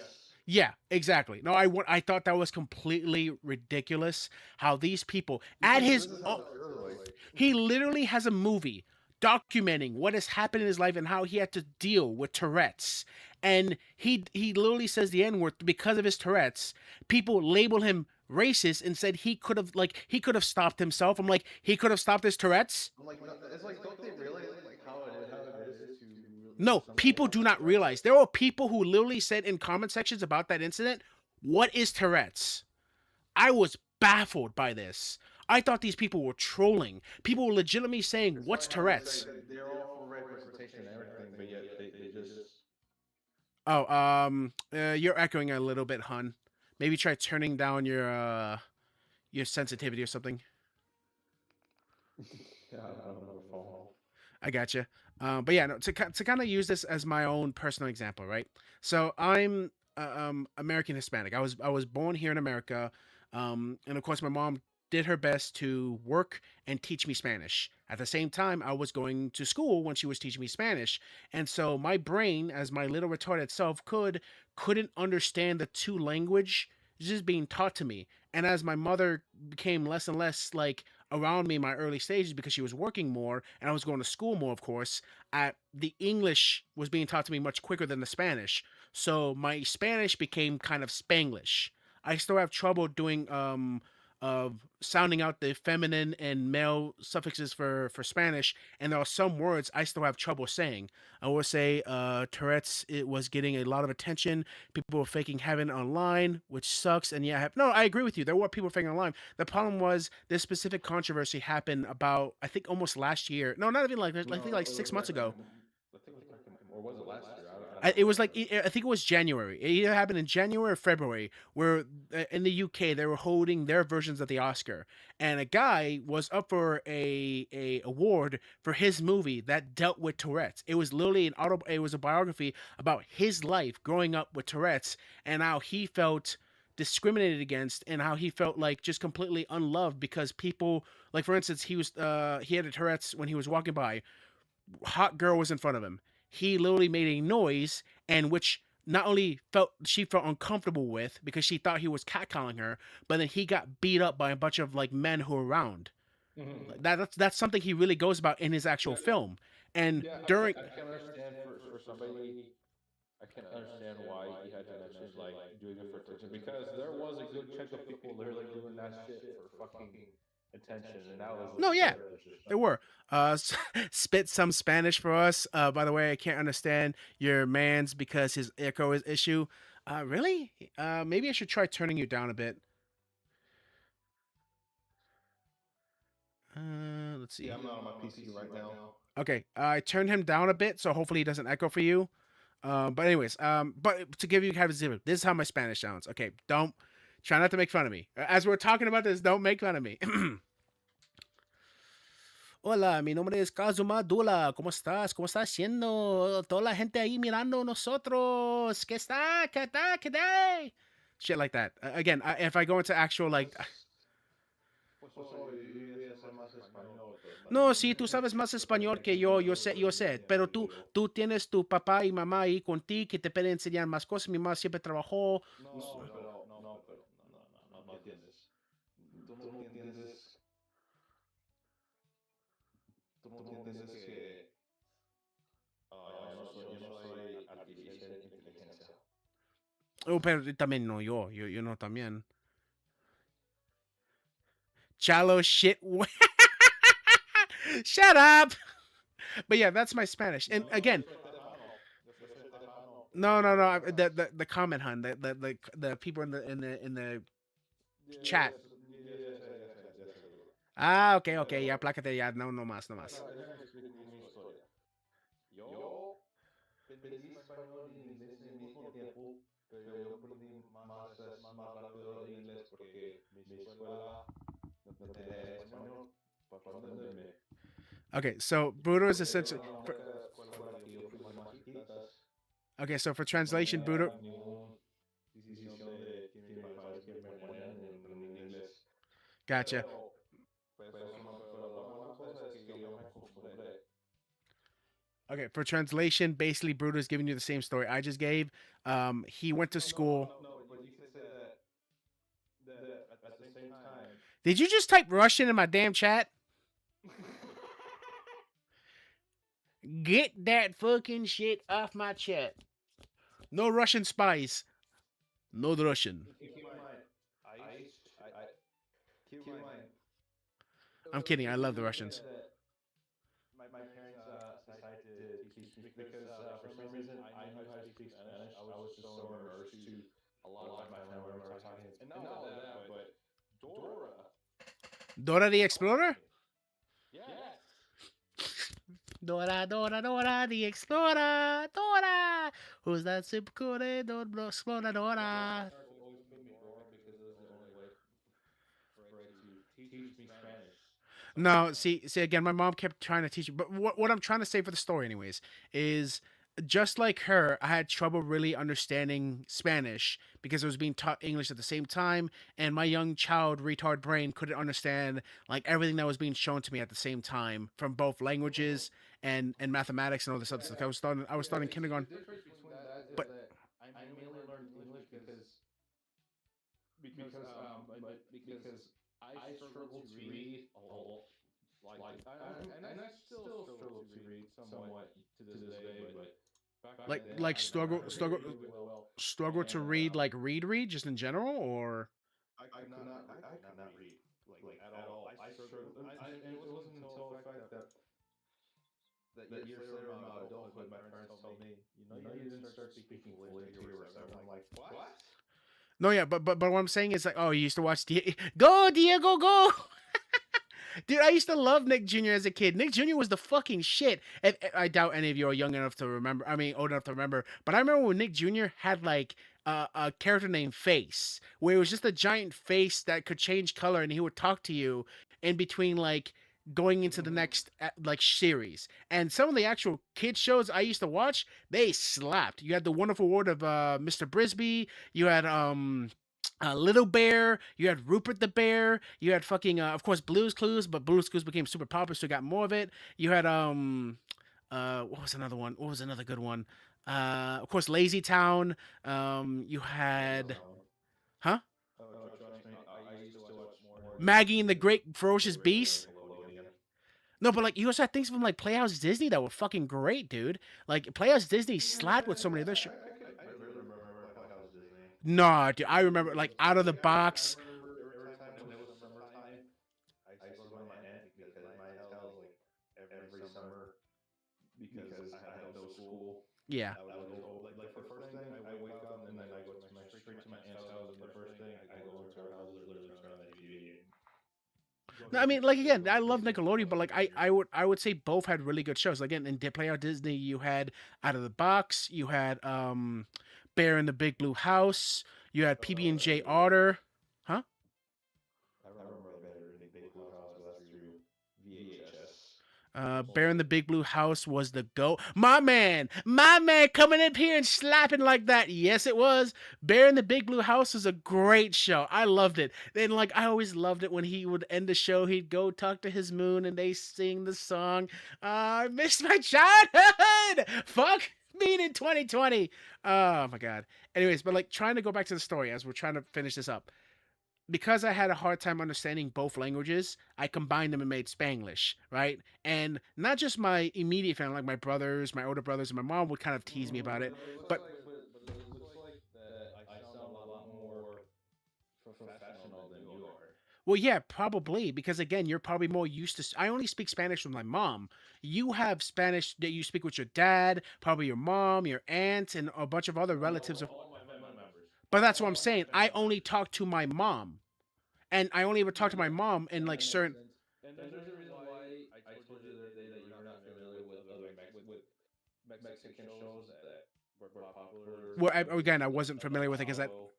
Yeah, exactly. No, I thought that was completely ridiculous. How these people at Because his this is how it's early. he literally has a movie documenting what has happened in his life and how he had to deal with Tourette's. And he literally says the N word because of his Tourette's. People label him racist and said he could have stopped himself. I'm like he could have stopped his Tourette's. I'm like, no, it's like, don't they realize like how it is No, for somebody people to do have not Tourette's? realize there are people who literally said in comment sections about that incident, "What is Tourette's?" I was baffled by this. I thought these people were trolling. People were legitimately saying, It's "What's funny how they Tourette's?" say that they're all for representation and everything, but yet they just Oh, you're echoing a little bit, hun. Maybe try turning down your sensitivity or something. yeah, I don't know the phone. I gotcha. But yeah, no, to kind of use this as my own personal example, right? So I'm American Hispanic. I was born here in America, and of course my mom did her best to work and teach me Spanish. At the same time, I was going to school when she was teaching me Spanish, and so my brain, as my little retarded self, couldn't understand the two language just being taught to me. And as my mother became less and less like around me in my early stages because she was working more and I was going to school more, of course, the English was being taught to me much quicker than the Spanish. So my Spanish became kind of Spanglish. I still have trouble doing of sounding out the feminine and male suffixes for Spanish, and there are some words I still have trouble saying. I will say Tourette's it was getting a lot of attention. People were faking having it online, which sucks. And yeah, no, I agree with you. There were people faking online. The problem was this specific controversy happened about I think almost last year. No, not even like I think No, like it six was months back ago. I think it was back or was it last year? I It don't was like remember. I think it was January. It either happened in January or February, where in the UK they were holding their versions of the Oscar, and a guy was up for a award for his movie that dealt with Tourette's. It was literally it was a biography about his life growing up with Tourette's and how he felt discriminated against and how he felt like just completely unloved because people like for instance he had a Tourette's when he was walking by hot girl was in front of him. He literally made a noise, and which not only felt she felt uncomfortable with because she thought he was catcalling her, but then he got beat up by a bunch of like men who were around. Mhm. That's something he really goes about in his actual Yeah, film. And yeah, during I can understand for somebody. I can understand why he had to mention like doing it for attention because there was a good chunk of people literally doing that shit for fucking attention, and that was no, yeah, very there disrespectful. were. Spit some Spanish for us. By the way, I can't understand your man's because his echo is issue. Really? Maybe I should try turning you down a bit. Let's Yeah, see. I'm not on my PC right now. Okay, I turned him down a bit, so hopefully he doesn't echo for you. But anyways, but to give you kind of a zero, this is how my Spanish sounds. Okay, don't try not to make fun of me. As we're talking about this, don't make fun of me. Hola, mi nombre es Kazuma Dula. ¿Cómo estás? ¿Cómo estás haciendo? Toda la gente ahí mirando nosotros. ¿Qué está? ¿Qué está? ¿Qué está? Shit like that. Again, if I go into actual like Pues solo yo debería ser más español, pero no, también sí, tú sabes más también español aquí que en México yo también sé, también pero digo yo. tú tienes tu papá y mamá ahí contigo que te pueden enseñar más cosas. Mi mamá siempre trabajó. No entiendes. Tú no entiendes, tú no entiendes que yo no soy artificial inteligencia. Oh, pero también no, yo no también. Chalo shit. Shut up. But yeah, that's my Spanish. And again, Yo soy tejano. no. The comment, hun, the people in the chat. Yes, bro. Ah, okay, ya, plácate, ya, no más, no más. Déjame explicar mi historia. Yo aprendí español y inglés en el mismo tiempo, pero yo aprendí más rápido el inglés porque mi escuela no tenía español para aprenderme. Okay, so Budo is Esa essentially. es la única escuela que yo fui más chiquitas. Okay, so for No translation, tenía Budo. ninguna decisión de que mis padres que me ponían en aprender inglés. Gotcha. Pero la buena cosa es que yo me acostumbré. Okay, for translation, basically, Bruto is giving you the same story I just gave. He went to school. No, but you could say that at the same time. Did you just type Russian in my damn chat? Get that fucking shit off my chat. No Russian spies. No Russian. Keep in mind, keep in mind. I'm kidding. I love the Russians. That my parents decided to teach me because for some reason I knew how to speak Spanish. I was just so immersed to a lot of my family members talking, and not only that, but Dora. Dora the Explorer? Yes. Dora the Explorer. Dora. Who's that super cool? Dora Explorer. Dora. Always put me Dora because it was the only way for her to teach me Spanish. No, see again, my mom kept trying to teach me, but what I'm trying to say for the story, anyways, is just like her, I had trouble really understanding Spanish because it was being taught English at the same time, and my young child retard brain couldn't understand like everything that was being shown to me at the same time from both languages and mathematics and all this other stuff. I was starting kindergarten, The difference between that is but that I mainly learned English because I struggled to read a lot. And I still struggle to read somewhat to this day, but back then like struggle I struggle could read really well. struggle to And read like read just in general, or I could not read like at all. I struggled, and it wasn't until the fact that years later in my adulthood, my parents told me, you didn't start speaking fully until you were 7. I'm like, what? no, yeah, but what I'm saying is like, oh, you used to watch Go Diego Go. Dude, I used to love Nick Jr. as a kid. Nick Jr. was the fucking shit. And I doubt any of you are young enough to remember. I mean, old enough to remember. But I remember when Nick Jr. had like a character named Face, where it was just a giant face that could change color, and he would talk to you in between like going into the next like series. And some of the actual kid shows I used to watch, they slapped. You had the Wonderful World of Mr. Brisby. You had Little Bear, you had Rupert the Bear, you had fucking of course Blue's Clues, but Blue's Clues became super popular, so you got more of it. You had what was another one? What was another good one? Of course Lazy Town. You had huh? Oh, trust me, I used to watch more Maggie and the Great Ferocious Beast. Nickelodeon. No, but like you also had things from like Playhouse Disney that were fucking great, dude. Like Playhouse Disney slapped with so many other shit. I really remember Playhouse Disney. Nah, dude, I remember like Out of the Box. I remember every time when it was summertime, I used to go to my aunt because my aunt's house like every summer because I had no school. Yeah. I would go like the first thing I wake up and then I go to my straight to my aunt's house and the first thing I go over to her house is literally turn on the TV. No, I mean, like again, I love Nickelodeon, but like I would say both had really good shows. Again, in Playhouse Disney, you had Out of the Box, you had Bear in the Big Blue House, you had PB and J Otter, huh? I remember better in the Big Blue House, but that's through VHS. Bear in the Big Blue House was the GOAT. My man coming up here and slapping like that. Yes, it was. Bear in the Big Blue House was a great show. I loved it. Then, like, I always loved it when he would end the show. He'd go talk to his moon and they sing the song. I missed my childhood. Fuck me in 2020. Oh my god. Anyways, but like trying to go back to the story as we're trying to finish this up. Because I had a hard time understanding both languages, I combined them and made Spanglish, right? And not just my immediate family, like my brothers, my older brothers, and my mom would kind of tease me about it. But But it looks like that I sound a lot more professional than you are. Well, yeah, probably because again, you're probably more used to. I only speak Spanish with my mom. You have Spanish that you speak with your dad, probably your mom, your aunt, and a bunch of other relatives. All my family members. But that's what I'm saying. I only talk to my mom, and I only ever talk to my mom in like certain. And there's a reason why I told you the other day that you're not familiar with other Mexican shows that were popular Well, again, I like wasn't familiar with it because I. Chavo.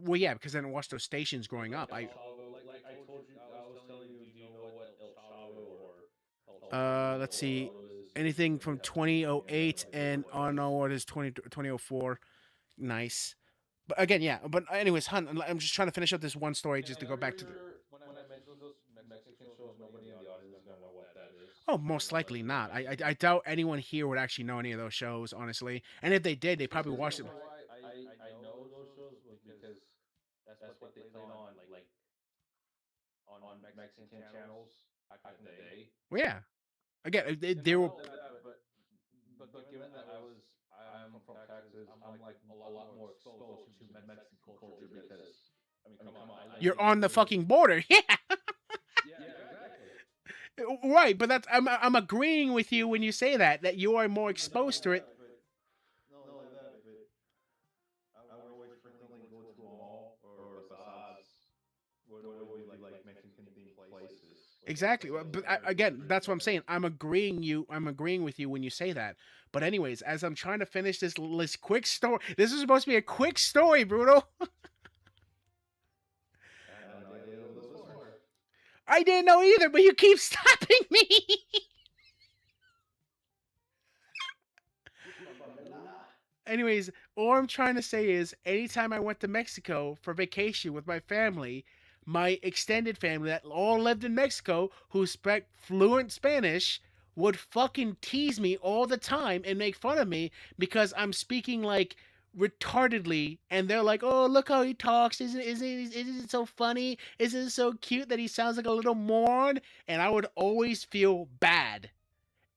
Well, yeah, because I didn't watch those stations growing up. El Chavo, like I told you, I was telling you, do you know what El Chavo or Let's El see, Chavo is? anything And from you have no 2008 idea and what it on is. what is 2004. Nice. But again, yeah. But anyways, hun, I'm just trying to finish up this one story just And to I'm go back pretty to the. sure when I mention those Mexican shows, nobody in the audience is gonna know what that is. Oh, More most than likely likely, not. most I doubt anyone here would actually know any of those shows, honestly. And if they did, they Here's probably the watched it. reason why I know those shows because that's what they played on like on Mexican channels back in the day. Well, yeah. Again, And they not were. only that, but given that I'm from Texas, I'm like a lot more exposed to Mexican culture because I mean, come on, I You're lived on the there. fucking border. Yeah. Yeah, exactly. Right, but that's I'm agreeing with you when you say that you are more And not only exposed to it. that, but not only that, but I would always frequently go to a mall or bazaars would always be like Mexican themed places, Exactly. like But American again, street that's what I'm corners. saying. I'm agreeing with you when you say that. But anyways, as I'm trying to finish this quick story, this is supposed to be a quick story, Bruno. I had no idea it was this far. I didn't know either, but you keep stopping me. Anyways, all I'm trying to say is anytime I went to Mexico for vacation with my family, my extended family that all lived in Mexico who spoke fluent Spanish would fucking tease me all the time and make fun of me because I'm speaking like retardedly and they're like, "Oh, look how he talks. Isn't it so funny? Isn't it so cute that he sounds like a little moron?" And I would always feel bad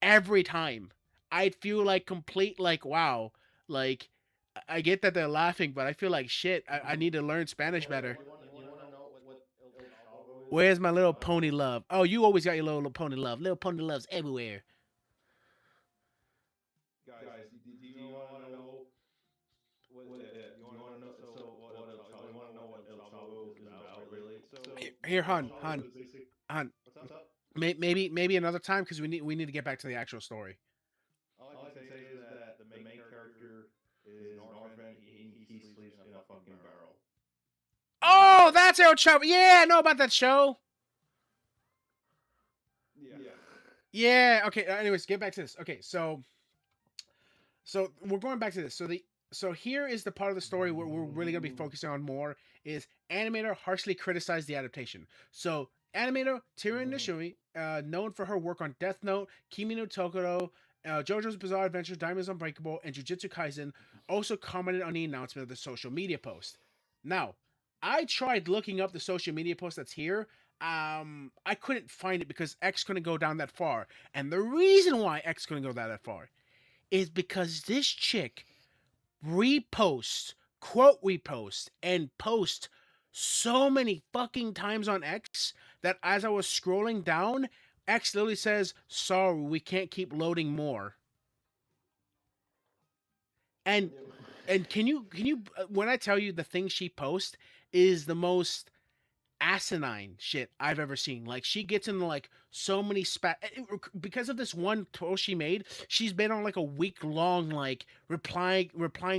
every time. I'd feel like complete like wow, like I get that they're laughing, but I feel like shit. I need to learn Spanish Well, better. you wanna know what El Chavo is? Where's my little pony love? Oh, you always got your little pony love. Little pony loves everywhere. Guys, do you want to know what you want to know? So what El Chavo? You want to know what El Chavo is about, really? So Here, El hun, Chavo hun, is basic. hun. What's up? Maybe another time because we need to get back to the actual story. All I can say is that the main character is an orphan. He sleeps in a fucking barrel. Oh, that's El Chavo. Yeah, I know about that show. Yeah. Yeah. Okay. Anyways, get back to this. Okay, so we're going back to this. So here is the part of the story where we're really gonna be focusing on more is animator harshly criticized the adaptation. So animator Teruya Nishimi, known for her work on Death Note, Kimi no Tokoro, JoJo's Bizarre Adventure, Diamonds Unbreakable, and Jujutsu Kaisen, also commented on the announcement of the social media post. Now, I tried looking up the social media post that's here. I couldn't find it because X couldn't go down that far, and the reason why X couldn't go down that far is because this chick repost, quote repost, and post so many fucking times on X that as I was scrolling down, X literally says, "Sorry, we can't keep loading more." And can you when I tell you the thing she posts is the most asinine shit I've ever seen. Like she gets into like so many because of this one post she made. She's been on like a week long like replying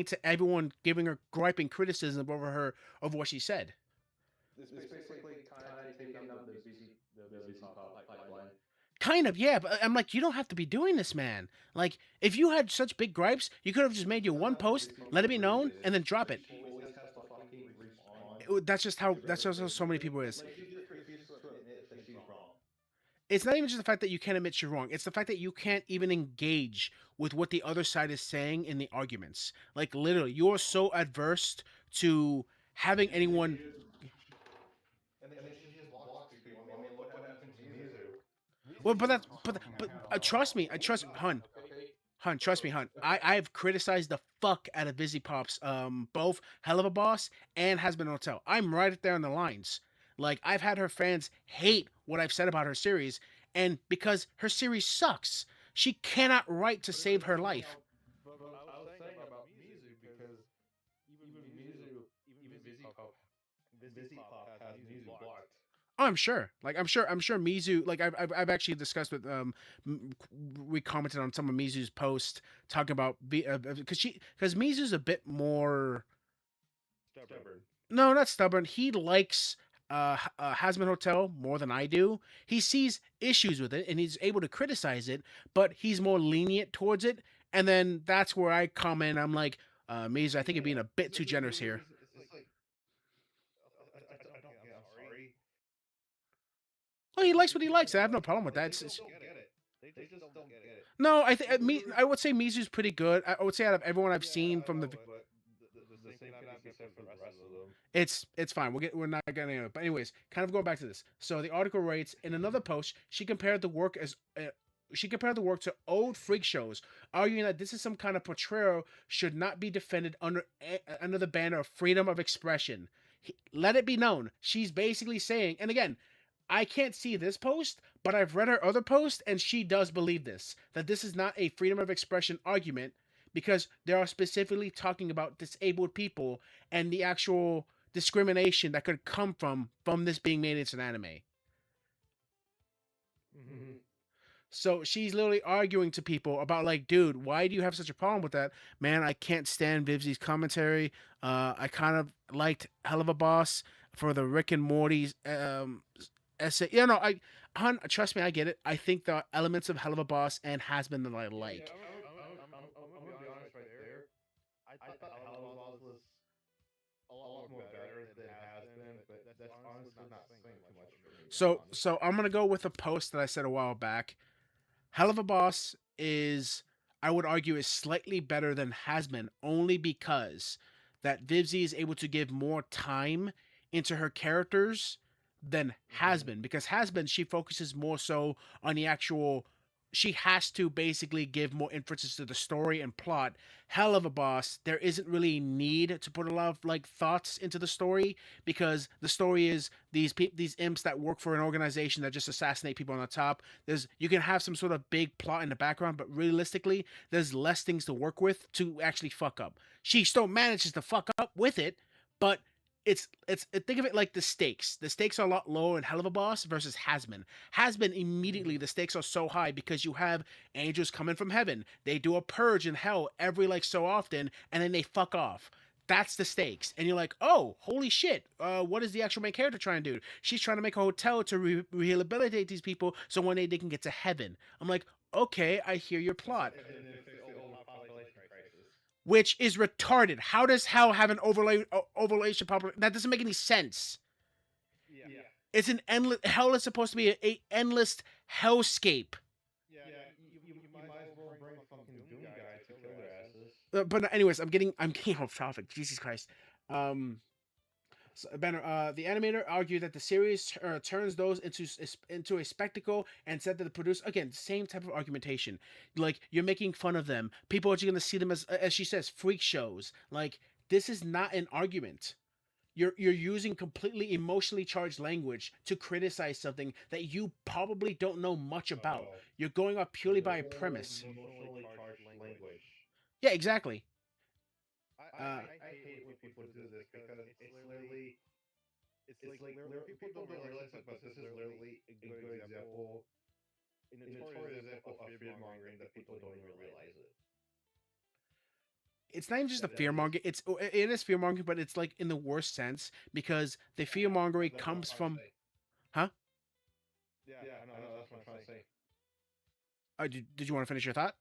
to everyone giving her griping criticism over her of what she said. It's basically kind of taking up the busy pop pipeline. Kind of, yeah, but I'm like, you don't have to be doing this, man. Like, if you had such big gripes, you could have just made your one post, let it be known, and then drop it. She always has to fucking respond. That's just how so many people is. Like she just refuses to admit that she's wrong. It's not even just the fact that you can't admit you're wrong. It's the fact that you can't even engage with what the other side is saying in the arguments. Like literally, you are so adverse to having anyone. And then she just blocks people. I mean, look what happened to Mizu. Well, but trust me, hun, trust me, hun. I've criticized the fuck out of Busy Pops, both Hell of a Boss and Has Been Hotel. I'm right there on the lines. Like, I've had her fans hate what I've said about her series, and because her series sucks, she cannot write to save her life. But I was saying about Mizu because even Mizu, even Busy Pop has Mizu blocked. Oh, I'm sure. Like, I'm sure Mizu. Like, I've actually discussed with we commented on some of Mizu's posts talking about because Mizu's a bit more. Stubborn. No, not stubborn. He likes Hazbin Hotel more than I do. He sees issues with it and he's able to criticize it, but he's more lenient towards it. And then that's where I comment. I'm like, Mizu, I think you're being a bit too generous here. It's like I don't get. I'm sorry. Well, he likes what he likes. I have no problem with that. They don't get it. They just don't get it. No, I would say Mizu's pretty good. I would say out of everyone I've seen from the, But the same cannot be said for the rest of them. it's fine. We're not getting into it. But anyways, kind of going back to this. So the article writes in another post, she compared the work to old freak shows, arguing that this is some kind of portrayal should not be defended under the banner of freedom of expression. Let it be known, she's basically saying, and again, I can't see this post, but I've read her other post, and she does believe this, that this is not a freedom of expression argument, because they are specifically talking about disabled people and the actual discrimination that could come from this being made into an anime. Mm-hmm. So she's literally arguing to people about, like, dude, why do you have such a problem with that? Man, I can't stand Vivzi's commentary. I kind of liked Hell of a Boss for the Rick and Morty's essay. You know, trust me, I get it. I think the elements of Hell of a Boss and Has Been that I like. I'm gonna be honest right there. I thought Hell of a Boss was a lot more better than it has been, but that's honestly not saying too much for me. So I'm gonna go with a post that I said a while back. Hell of a Boss is, I would argue, is slightly better than Has Been, only because that Vivzi is able to give more time into her characters than Has Been, because Has Been, she focuses more so on the actual. She has to basically give more inferences to the story and plot. Hell of a Boss, there isn't really need to put a lot of, like, thoughts into the story, because the story is these imps that work for an organization that just assassinate people on the top. You can have some sort of big plot in the background, but realistically, there's less things to work with to actually fuck up. She still manages to fuck up with it, but it's think of it like the stakes. The stakes are a lot lower in Hell of a Boss versus Has Been. Has Been, immediately the stakes are so high because you have angels coming from heaven. They do a purge in hell every, like, so often, and then they fuck off. That's the stakes, and you're like, oh, holy shit! What is the actual main character trying to do? She's trying to make a hotel to rehabilitate these people so one day they can get to heaven. I'm like, okay, I hear your plot. Which is retarded. How does hell have an overlation population? That doesn't make any sense. Yeah. It's an endless. Hell is supposed to be a endless hellscape. Yeah. You might as well bring fucking Doom guy to kill their asses. But anyways, I'm getting off topic. Jesus Christ. Banner, the animator argued that the series turns those into a spectacle, and said that the producer, again, same type of argumentation. Like, you're making fun of them. People are just gonna see them as she says, freak shows. Like, this is not an argument. You're using completely emotionally charged language to criticize something that you probably don't know much about. You're going off purely by a premise. Emotionally charged language. Yeah, exactly. I hate when people do this because it's literally, people don't realize it, but this is literally a good example, a notorious example of fear mongering that people don't even realize it. It's not even just a fear mongering. It is fear mongering, but it's like in the worst sense, because the fear mongering comes from, huh? Yeah, I know, that's what I'm trying to say. Did you want to finish your thought?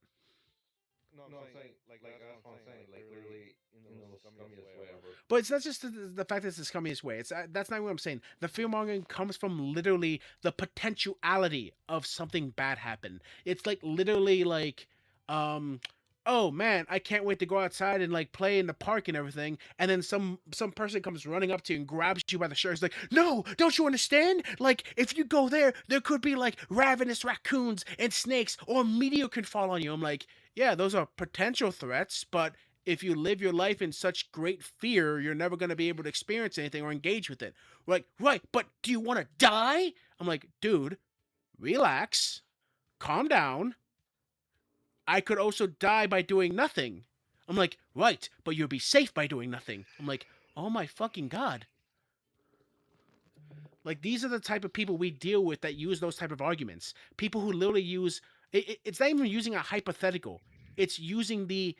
No, I'm saying, like that's what I'm saying, like literally in the scummiest way ever. But it's not just the fact that it's the scummiest way. That's not what I'm saying. The fear mongering comes from literally the potentiality of something bad happen. It's like literally like, oh man, I can't wait to go outside and, like, play in the park and everything. And then some person comes running up to you and grabs you by the shirt. It's like, no, don't you understand? Like, if you go there could be, like, ravenous raccoons and snakes, or a meteor could fall on you. I'm like, yeah, those are potential threats, but if you live your life in such great fear, you're never going to be able to experience anything or engage with it. We're like, right, but do you want to die? I'm like, dude, relax, calm down. I could also die by doing nothing. I'm like, right, but you'll be safe by doing nothing. I'm like, oh my fucking god. Like, these are the type of people we deal with that use those type of arguments. People who literally use it's not even using a hypothetical. It's using the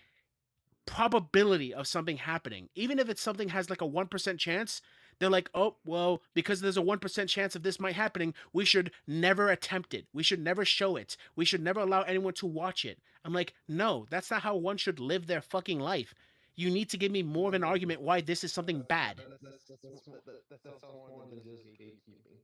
probability of something happening. Even if it's something has like a 1% chance, they're like, oh, well, because there's a 1% chance of this might happening, we should never attempt it. We should never show it. We should never allow anyone to watch it. I'm like, no, that's not how one should live their fucking life. You need to give me more of an argument why this is something bad. That sounds more than just gatekeeping.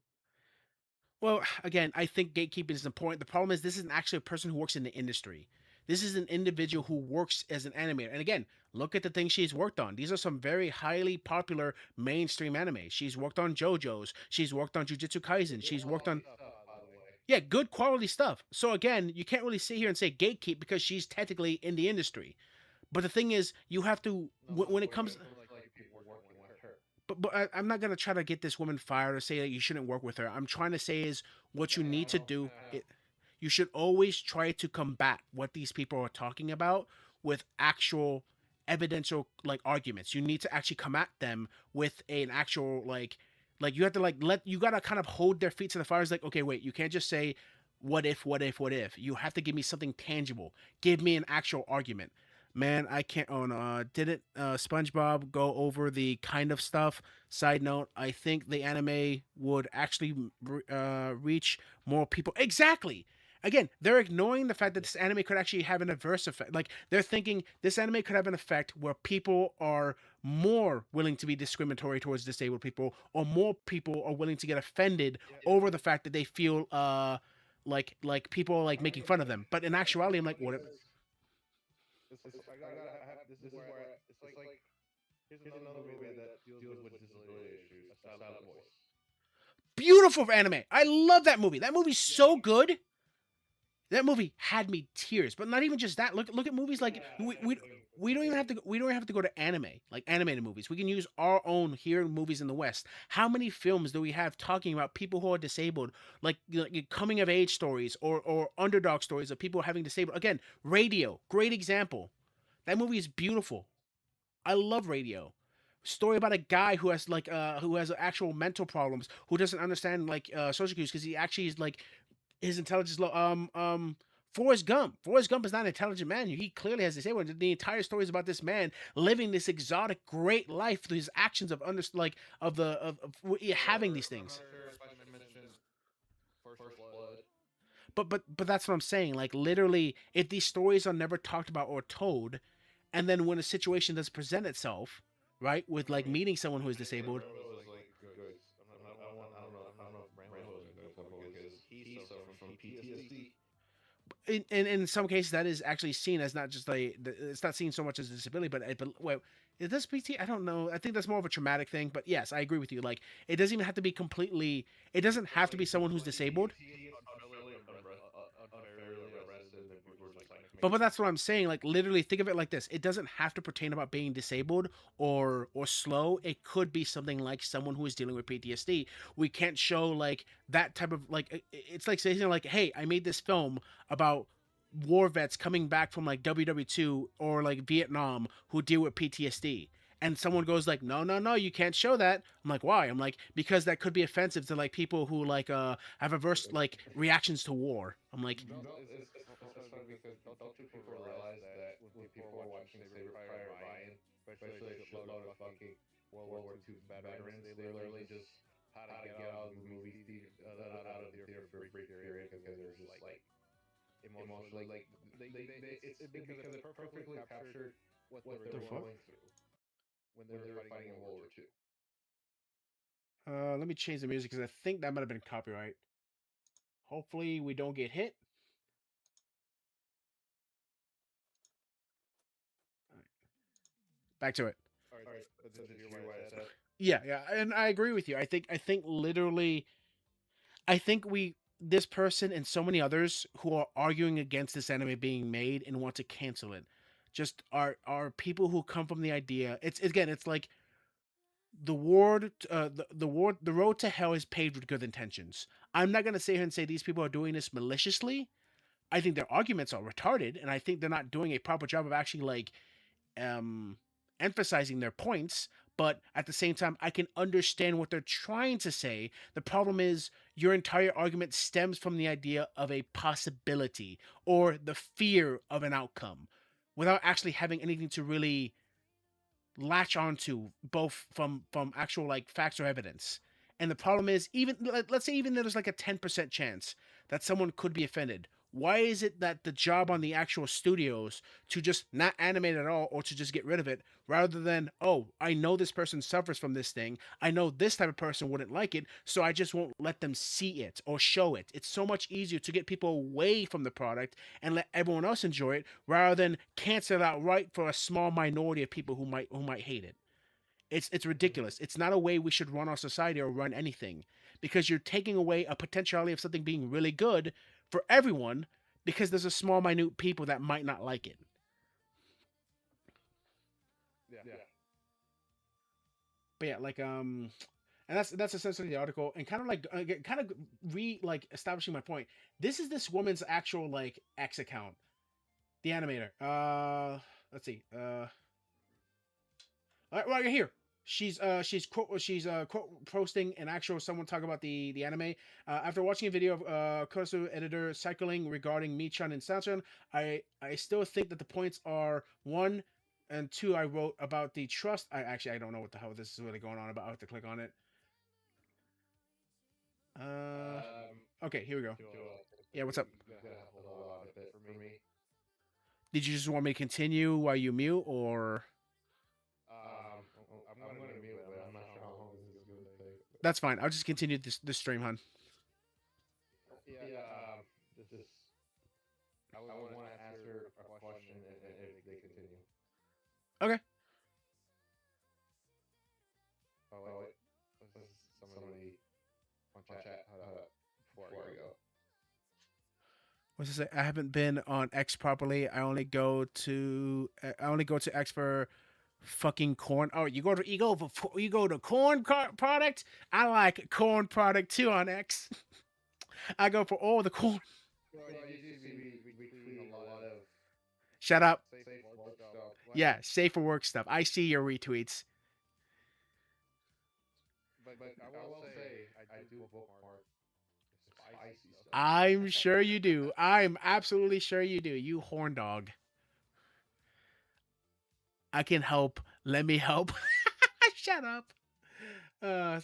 Well, again, I think gatekeeping is important. The problem is this isn't actually a person who works in the industry. This is an individual who works as an animator. And again, look at the things she's worked on. These are some very highly popular mainstream anime. She's worked on JoJo's. She's worked on Jujutsu Kaisen. She's worked on By the way. yeah, good quality stuff. So again, you can't really sit here and say gatekeep because she's technically in the industry. But the thing is, you have to when it comes Like people working with her. I'm not gonna try to get this woman fired or say that you shouldn't work with her. I'm trying to say is what you need to do. You should always try to combat what these people are talking about with actual evidential like arguments. You need to actually come at them with an actual like you have to you gotta kind of hold their feet to the fire. It's like, okay, wait, you can't just say what if, what if, what if. You have to give me something tangible. Give me an actual argument. Man, I can't. Oh no! Didn't SpongeBob go over the kind of stuff? Side note: I think the anime would actually reach more people. Exactly. Again, they're ignoring the fact that this anime could actually have an adverse effect. Like they're thinking this anime could have an effect where people are more willing to be discriminatory towards disabled people, or more people are willing to get offended over the fact that they feel like people are like making fun of them. But in actuality, I'm like, what? I gotta have this is where it's like here's another movie that deals with disability issues. A Silent Voice. Beautiful anime. I love that movie. That movie's so good. That movie had me tears. But not even just that. Look at movies like we don't even have to go to anime like animated movies. We can use our own here movies in the West. How many films do we have talking about people who are disabled, like coming of age stories or underdog stories of people having disabled? Again, Radio, great example. That movie is beautiful. I love Radio. Story about a guy who has actual mental problems, who doesn't understand social cues because he actually is like his intelligence low. Forrest Gump. Forrest Gump is not an intelligent man. He clearly has disabled. The entire story is about this man living this exotic, great life through his actions of having these things. First Blood. But that's what I'm saying. Like literally, if these stories are never talked about or told, and then when a situation does present itself, right, with like meeting someone who is disabled, Rambo is like good. I don't know if Rambo is a good example because he suffers from PTSD. in some cases that is actually seen as not just like it's not seen so much as a disability, but wait, is this PT? I don't know. I think that's more of a traumatic thing. But yes, I agree with you. Like it doesn't even have to be completely. It doesn't have to be someone who's disabled. Unfairly arrested and people were just like But that's what I'm saying. Like literally, think of it like this: it doesn't have to pertain about being disabled or slow. It could be something like someone who is dealing with PTSD. We can't show like that type of like. It's like saying like, "Hey, I made this film about war vets coming back from like WW2 or like Vietnam who deal with PTSD." And someone goes like, "No, no, no, you can't show that." I'm like, "Why?" I'm like, "Because that could be offensive to like people who have averse like reactions to war." I'm like, it's funny because don't you people realize that when people are watching Saber Fire Ryan, especially a shitload of fucking World War II veterans, they literally just how to get out of the movie out of the theater for a brief period because they're just like emotionally like it's because it perfectly captured what they were going through when they were fighting in World War II. let me change the music because I think that might have been copyright. Hopefully, we don't get hit. Back to it. All right, but did you hear what I said? Yeah, yeah, and I agree with you. I think literally, I think this person and so many others who are arguing against this anime being made and want to cancel it just are people who come from the idea. It's again, it's like the ward, the road to hell is paved with good intentions. I'm not gonna sit here and say these people are doing this maliciously. I think their arguments are retarded, and I think they're not doing a proper job of actually like um emphasizing their points. But at the same time, I can understand what they're trying to say. The problem is your entire argument stems from the idea of a possibility or the fear of an outcome without actually having anything to really latch onto, both from actual like facts or evidence. And the problem is, even let's say even there's like a 10% chance that someone could be offended. Why is it that the job on the actual studios to just not animate at all or to just get rid of it, rather than, oh, I know this person suffers from this thing, I know this type of person wouldn't like it, so I just won't let them see it or show it. It's so much easier to get people away from the product and let everyone else enjoy it, rather than cancel it outright for a small minority of people who might hate it. It's ridiculous. It's not a way we should run our society or run anything, because you're taking away a potentiality of something being really good for everyone because there's a small minute people that might not like it. Yeah. But yeah, like and that's essentially the article, and kind of like kind of like establishing my point. This is this woman's actual like X account, the animator. Let's see. Right here. She's quote posting an actual someone talk about the anime. After watching a video of Kosu editor cycling regarding Nii-chan and Sao-chan, I still think that the points are one and two. I wrote about the trust. I don't know what the hell this is really going on about. I have to click on it. Okay, here we go. Yeah, what's up? Hold on a bit for me. Did you just want me to continue while you mute, or? I'm gonna mute it, but I'm not sure how long this is gonna take. That's fine. I'll just continue this stream, hon. Yeah. This is. I would want to answer a question if they continue. Okay. Oh wait. This is somebody on chat. Hold up. Before I go. What's it say? I haven't been on X properly. I only go to X for fucking corn. Oh, you go to corn product. I like corn product too on X. I go for all the corn. Well, you see we tweet a lot of Shut up. safe work stuff. Yeah, safe for work stuff. I see your retweets. But I will say I do bookmark spicy stuff. I'm sure you do. I'm absolutely sure you do. You horn dog. I can help. Let me help. Shut up.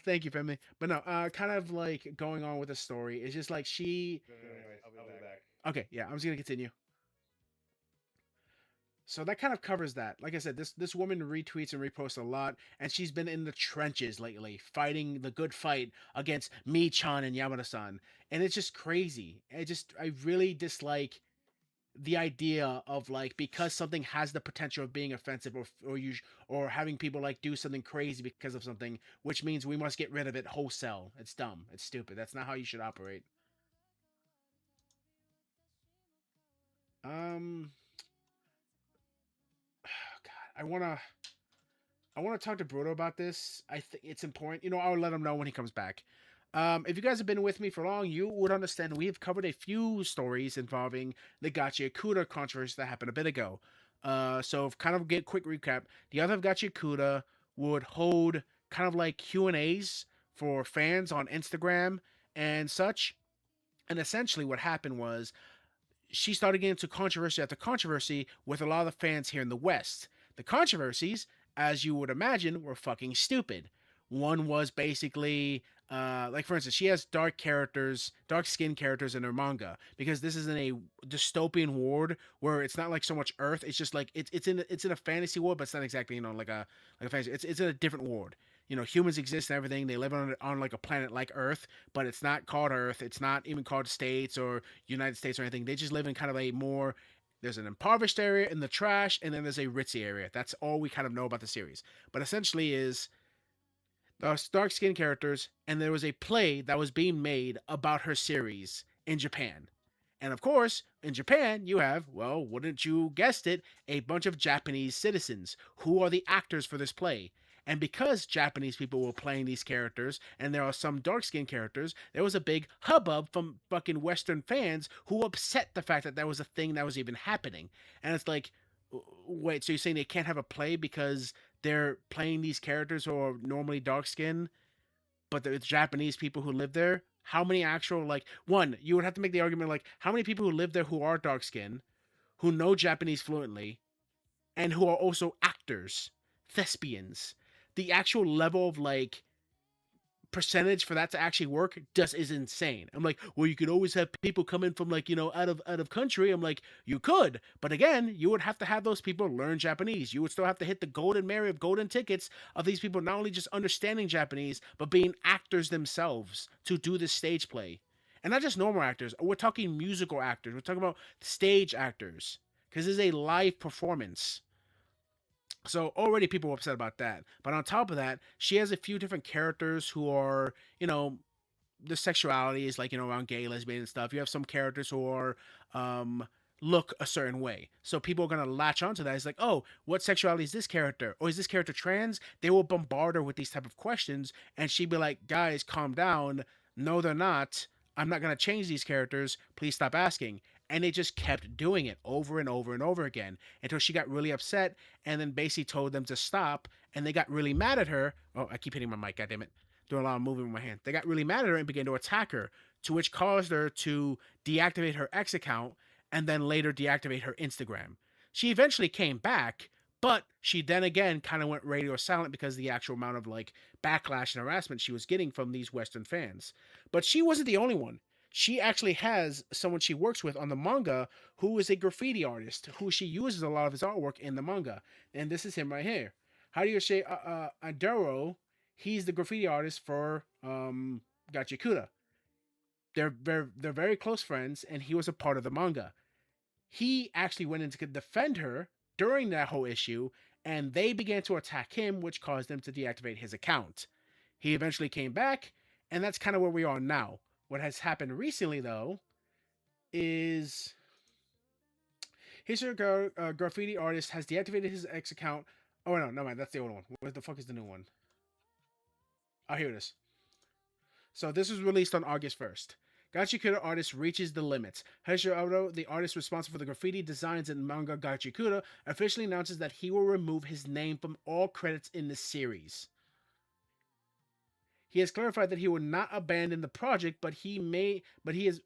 Thank you, family. But no, kind of like going on with the story. It's just like she. Anyways, I'll be back. Okay, yeah, I'm just gonna continue. So that kind of covers that. Like I said, this woman retweets and reposts a lot, and she's been in the trenches lately, fighting the good fight against Nii-chan and Yamada-san, and it's just crazy. I really dislike the idea of like, because something has the potential of being offensive, or having people like do something crazy because of something, which means we must get rid of it wholesale. It's dumb. It's stupid. That's not how you should operate. Um, God, I want to talk to Bruto about this. I think it's important. I'll let him know when he comes back. If you guys have been with me for long, you would understand we have covered a few stories involving the Gachiakuta controversy that happened a bit ago. So kind of get quick recap. The other of Gachiakuta would hold kind of like Q&As for fans on Instagram and such. And essentially what happened was she started getting into controversy after controversy with a lot of the fans here in the West. The controversies, as you would imagine, were fucking stupid. One was basically, like for instance, she has dark skin characters in her manga, because this is in a dystopian world where it's not like so much Earth. It's just like it's in a fantasy world, but it's not exactly like a fantasy. It's in a different world. Humans exist and everything. They live on like a planet like Earth, but it's not called Earth. It's not even called States or United States or anything. They just live in kind of a more. There's an impoverished area in the trash, and then there's a ritzy area. That's all we kind of know about the series. But essentially, is dark skin characters, and there was a play that was being made about her series in Japan. And of course, in Japan, you have, well, wouldn't you guessed it, a bunch of Japanese citizens who are the actors for this play. And because Japanese people were playing these characters, and there are some dark skinned characters, there was a big hubbub from fucking Western fans who upset the fact that that was a thing that was even happening. And it's like, wait, so you're saying they can't have a play because they're playing these characters who are normally dark skinned, but it's Japanese people who live there? How many actual, like, one, you would have to make the argument, like, how many people who live there who are dark skinned, who know Japanese fluently, and who are also actors, thespians? The actual level of, like, percentage for that to actually work just is insane. I'm like, well, you could always have people come in from, like, out of country. I'm like, you could, but again, you would have to have those people learn Japanese. You would still have to hit the golden Mary of golden tickets of these people not only just understanding Japanese but being actors themselves to do this stage play. And not just normal actors. We're talking musical actors. We're talking about stage actors, because this is a live performance. So already people were upset about that. But on top of that, she has a few different characters who are, the sexuality is, like, around gay, lesbian and stuff. You have some characters who are um look a certain way. So people are gonna latch onto that. It's like, oh, what sexuality is this character? Or is this character trans? They will bombard her with these type of questions, and she'd be like, guys, calm down. No, they're not. I'm not gonna change these characters. Please stop asking. And they just kept doing it over and over and over again until she got really upset, and then basically told them to stop, and they got really mad at her. Oh, I keep hitting my mic, goddammit. Doing a lot of moving with my hand. They got really mad at her and began to attack her, to which caused her to deactivate her X account and then later deactivate her Instagram. She eventually came back, but she then again kind of went radio silent because of the actual amount of, like, backlash and harassment she was getting from these Western fans. But she wasn't the only one. She actually has someone she works with on the manga who is a graffiti artist who she uses a lot of his artwork in the manga. And this is him right here. How do you say Adoro? He's the graffiti artist for Gachiakuta. They're very close friends, and he was a part of the manga. He actually went in to defend her during that whole issue, and they began to attack him, which caused them to deactivate his account. He eventually came back, and that's kind of where we are now. What has happened recently, though, is his graffiti artist has deactivated his X account. Oh, no, no, man, that's the old one. What the fuck is the new one? Oh, here it is. So this was released on August 1st. Gachiakuta artist reaches the limits. Hashirado, the artist responsible for the graffiti designs in manga Gachiakuta, officially announces that he will remove his name from all credits in the series. He has clarified that he will not abandon the project, but he made this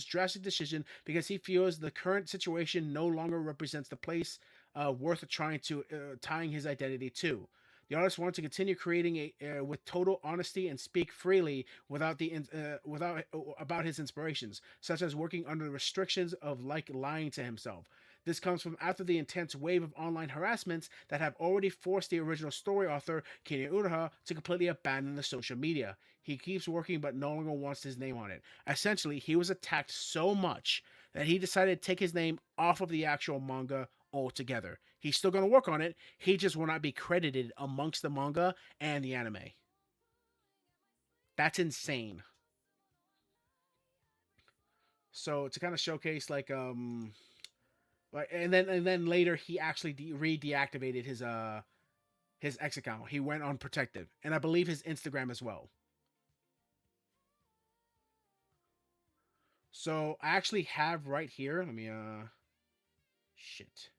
drastic decision because he feels the current situation no longer represents the place worth trying to tying his identity to. The artist wants to continue creating with total honesty and speak freely without about his inspirations, such as working under the restrictions of, like, lying to himself. This comes from after the intense wave of online harassments that have already forced the original story author, Kinya Uraha, to completely abandon the social media. He keeps working but no longer wants his name on it. Essentially, he was attacked so much that he decided to take his name off of the actual manga altogether. He's still going to work on it. He just will not be credited amongst the manga and the anime. That's insane. So to kind of showcase, like, and then later he actually deactivated his X account. He went unprotected, and I believe his Instagram as well. So I actually have right here. Let me shit.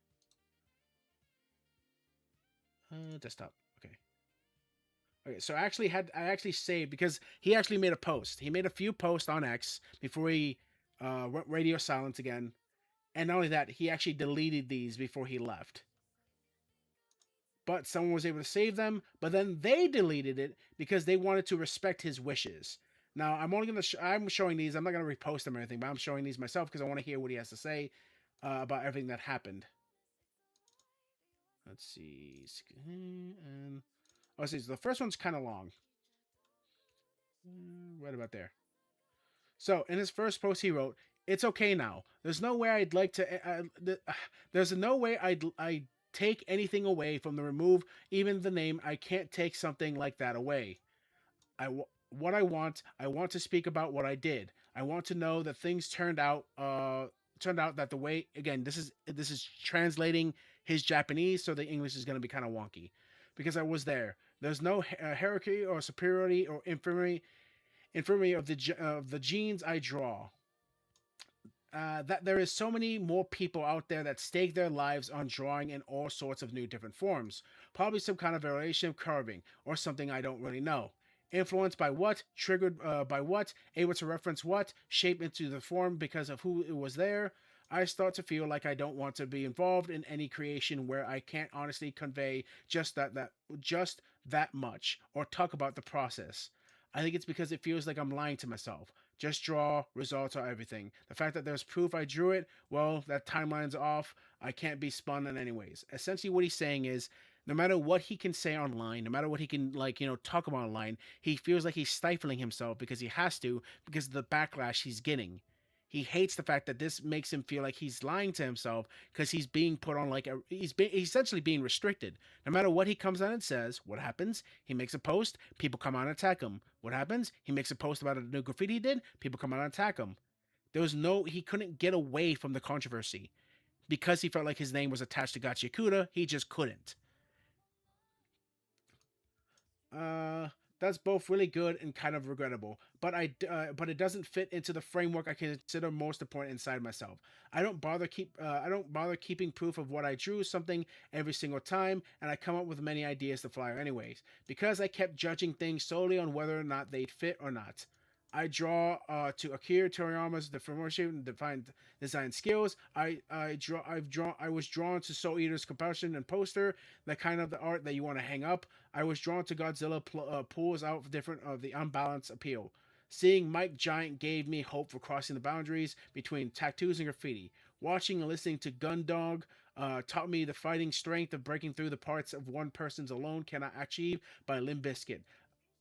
Desktop. Okay. Okay, so I actually saved because he actually made a post. He made a few posts on X before he went radio silent again. And not only that, he actually deleted these before he left. But someone was able to save them, but then they deleted it because they wanted to respect his wishes. Now, I'm only going to I'm showing these. I'm not going to repost them or anything, but I'm showing these myself because I want to hear what he has to say about everything that happened. Let's see. And oh, see, so the first one's kind of long. Right about there. So, in his first post, he wrote, "It's okay now. There's no way I'd like to. There's no way I'd take anything away from the remove, even the name. I can't take something like that away. What I want to speak about what I did. I want to know that things turned out that the way, again, this is translating his Japanese, so the English is going to be kind of wonky because I was there. There's no hierarchy or superiority or infirmity of the genes I draw. That there is so many more people out there that stake their lives on drawing in all sorts of new different forms. Probably some kind of variation of carving or something I don't really know. Influenced by what, triggered by what, able to reference what, shape into the form because of who it was there. I start to feel like I don't want to be involved in any creation where I can't honestly convey just that much or talk about the process. I think it's because it feels like I'm lying to myself. Just draw, results are everything. The fact that there's proof I drew it, well, that timeline's off. I can't be spun in anyways. Essentially, what he's saying is, no matter what he can say online, no matter what he can talk about online, he feels like he's stifling himself because he has to because of the backlash he's getting. He hates the fact that this makes him feel like he's lying to himself because he's being put on he's essentially being restricted. No matter what he comes out and says, what happens? He makes a post, people come out and attack him. What happens? He makes a post about a new graffiti he did, people come out and attack him. He couldn't get away from the controversy because he felt like his name was attached to Gachiakuta. He just couldn't. Uh, that's both really good and kind of regrettable. But it doesn't fit into the framework I consider most important inside myself. I don't bother keeping proof of what I drew something every single time, and I come up with many ideas to flyer anyways because I kept judging things solely on whether or not they'd fit or not. I draw to Akira Toriyama's differentiate and defined design skills. I was drawn to Soul Eater's compassion and poster, the kind of the art that you want to hang up. I was drawn to Godzilla pulls out different of the unbalanced appeal. Seeing Mike Giant gave me hope for crossing the boundaries between tattoos and graffiti. Watching and listening to Gundog taught me the fighting strength of breaking through the parts of one person's alone cannot achieve by Limp Bizkit.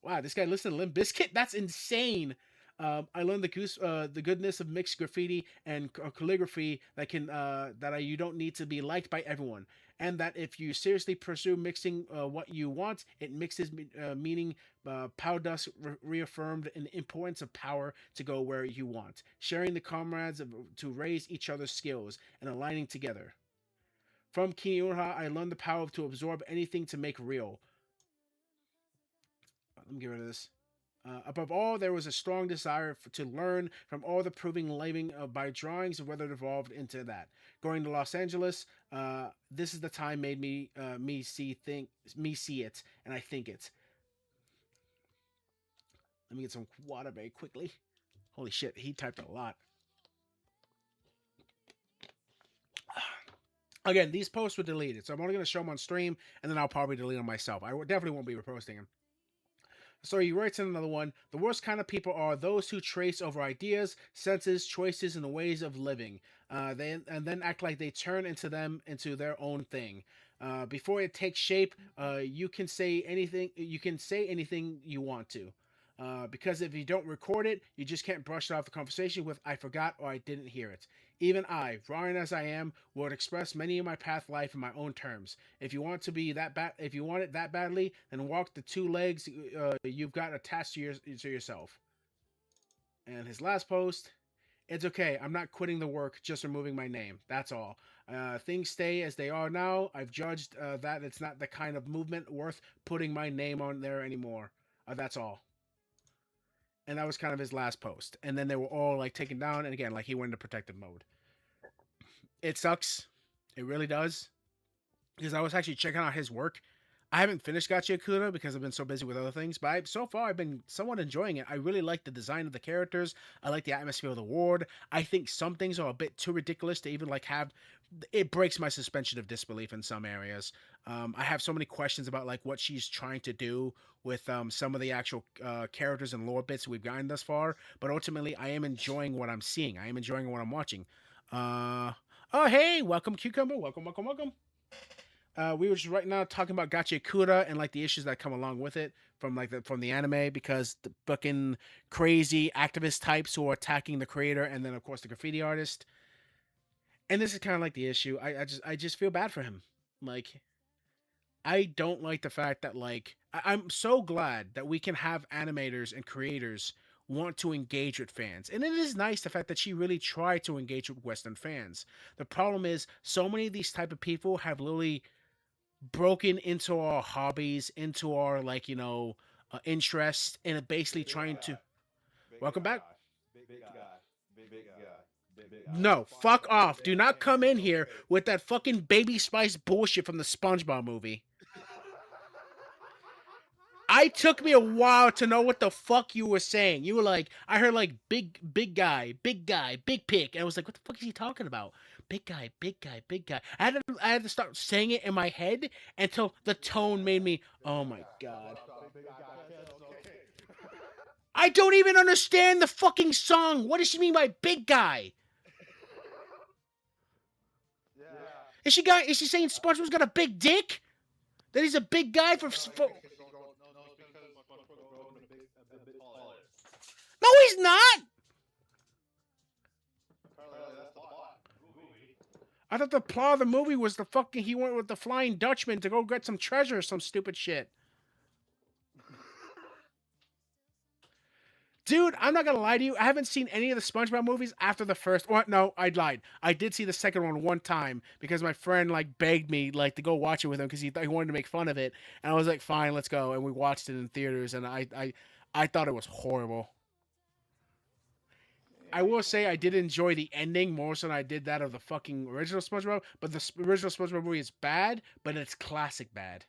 Wow, this guy listened to Limp Bizkit? That's insane. I learned the goodness of mixed graffiti and calligraphy you don't need to be liked by everyone, and that if you seriously pursue mixing what you want, it mixes meaning. Pow Dust reaffirmed the importance of power to go where you want, sharing the comrades to raise each other's skills and aligning together. From Kinyuha, I learned the power to absorb anything to make real. Let me get rid of this. Above all, there was a strong desire to learn from all the proving living by drawings and whether it evolved into that. Going to Los Angeles, this is the time made me see it, and I think it. Let me get some water very quickly. Holy shit, he typed a lot. Again, these posts were deleted, so I'm only going to show them on stream, and then I'll probably delete them myself. I definitely won't be reposting them. So he writes in another one, the worst kind of people are those who trace over ideas, senses, choices, and the ways of living, then act like they turn into their own thing. Before it takes shape, you can say anything you want to. Because if you don't record it, you just can't brush it off the conversation with "I forgot" or "I didn't hear it." Even I, drawing as I am, would express many of my path life in my own terms. If you want it that badly, then walk the two legs you've got attached to yourself. And his last post, it's okay. I'm not quitting the work, just removing my name. That's all. Things stay as they are now. I've judged that it's not the kind of movement worth putting my name on there anymore. That's all. And that was kind of his last post. And then they were all like taken down. And again, like he went into protective mode. It sucks. It really does. Because I was actually checking out his work. I haven't finished Gachiakuta because I've been so busy with other things. But so far, I've been somewhat enjoying it. I really like the design of the characters. I like the atmosphere of the world. I think some things are a bit too ridiculous to even like have. It breaks my suspension of disbelief in some areas. I have so many questions about like what she's trying to do with some of the actual characters and lore bits we've gotten thus far. But ultimately, I am enjoying what I'm seeing. I am enjoying what I'm watching. Oh, hey, welcome, Cucumber. Welcome, welcome, welcome. We were just right now talking about Gachiakuta and like the issues that come along with it from the anime, because the fucking crazy activist types who are attacking the creator and then of course the graffiti artist. And this is kind of like the issue. I just feel bad for him. Like, I don't like the fact that like I'm so glad that we can have animators and creators want to engage with fans. And it is nice the fact that she really tried to engage with Western fans. The problem is so many of these type of people have literally broken into our hobbies, into our interest, and basically trying to welcome back. Big guy. Big guy. Big guy. No, fuck off. Do not come in here with that fucking Baby Spice bullshit from the SpongeBob movie. I took me a while to know what the fuck you were saying. You were like, I heard like big guy, big pick, and I was like, what the fuck is he talking about? Big guy, big guy, big guy. I had to start saying it in my head until the tone made me, oh my god. I don't even understand the fucking song. What does she mean by big guy? Yeah. Is she saying SpongeBob's got a big dick? That he's a big guy for No, he's not. I thought the plot of the movie was the fucking he went with the Flying Dutchman to go get some treasure or some stupid shit. Dude, I'm not gonna lie to you. I haven't seen any of the SpongeBob movies after the first one. No, I lied. I did see the second one time because my friend like begged me like to go watch it with him because he wanted to make fun of it, and I was like, fine, let's go. And we watched it in theaters, and I thought it was horrible. I will say I did enjoy the ending more so than I did that of the fucking original SpongeBob. But the original SpongeBob movie is bad, but it's classic bad.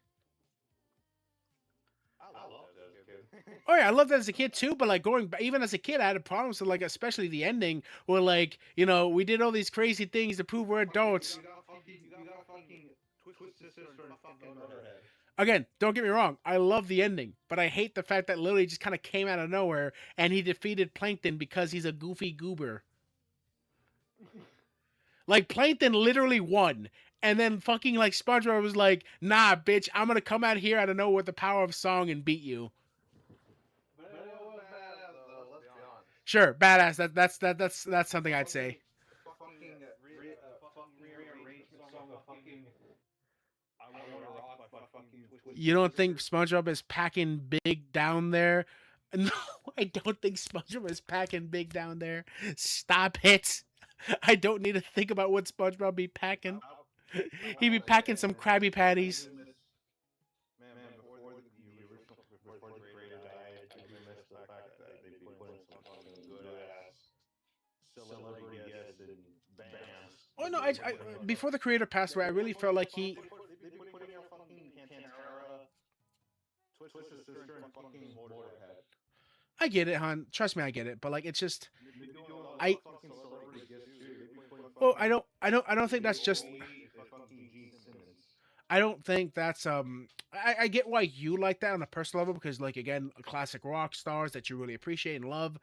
I love that as a kid. Oh yeah, I loved that as a kid too. But like going back, even as a kid, I had problems with like especially the ending where like we did all these crazy things to prove we're adults. You got fucking Twisted Sister and fucking Motorhead. Again, don't get me wrong, I love the ending, but I hate the fact that Lily just kind of came out of nowhere and he defeated Plankton because he's a goofy goober. Like, Plankton literally won, and then fucking, like, SpongeBob was like, nah, bitch, I'm gonna come out here out of nowhere with the power of song and beat you. But it was badass though, let's be honest. Sure, badass, that's something I'd say. Fucking rearrangement song of fucking I Wanna Rock by fucking Twisted You don't think SpongeBob is packing big down there? No, I don't think SpongeBob is packing big down there. Stop it. I don't need to think about what SpongeBob be packing. He be packing some Krabby Patties. Man, before the creator died, I do miss the fact that they put in some fucking good ass celebrity guests and bands. Oh no, I before the creator passed away, I really felt like he. They be putting out fucking Pantera, Twisted Sister, and fucking Motorhead. I get it, hon. Trust me, I get it. But like, it's just. They be doing a lot I. of fucking celebrity guests too. They be putting Oh, fucking I don't think that's just. fucking Gene Simmons. I don't think that's I get why you like that on a personal level because like again classic rock stars that you really appreciate and love,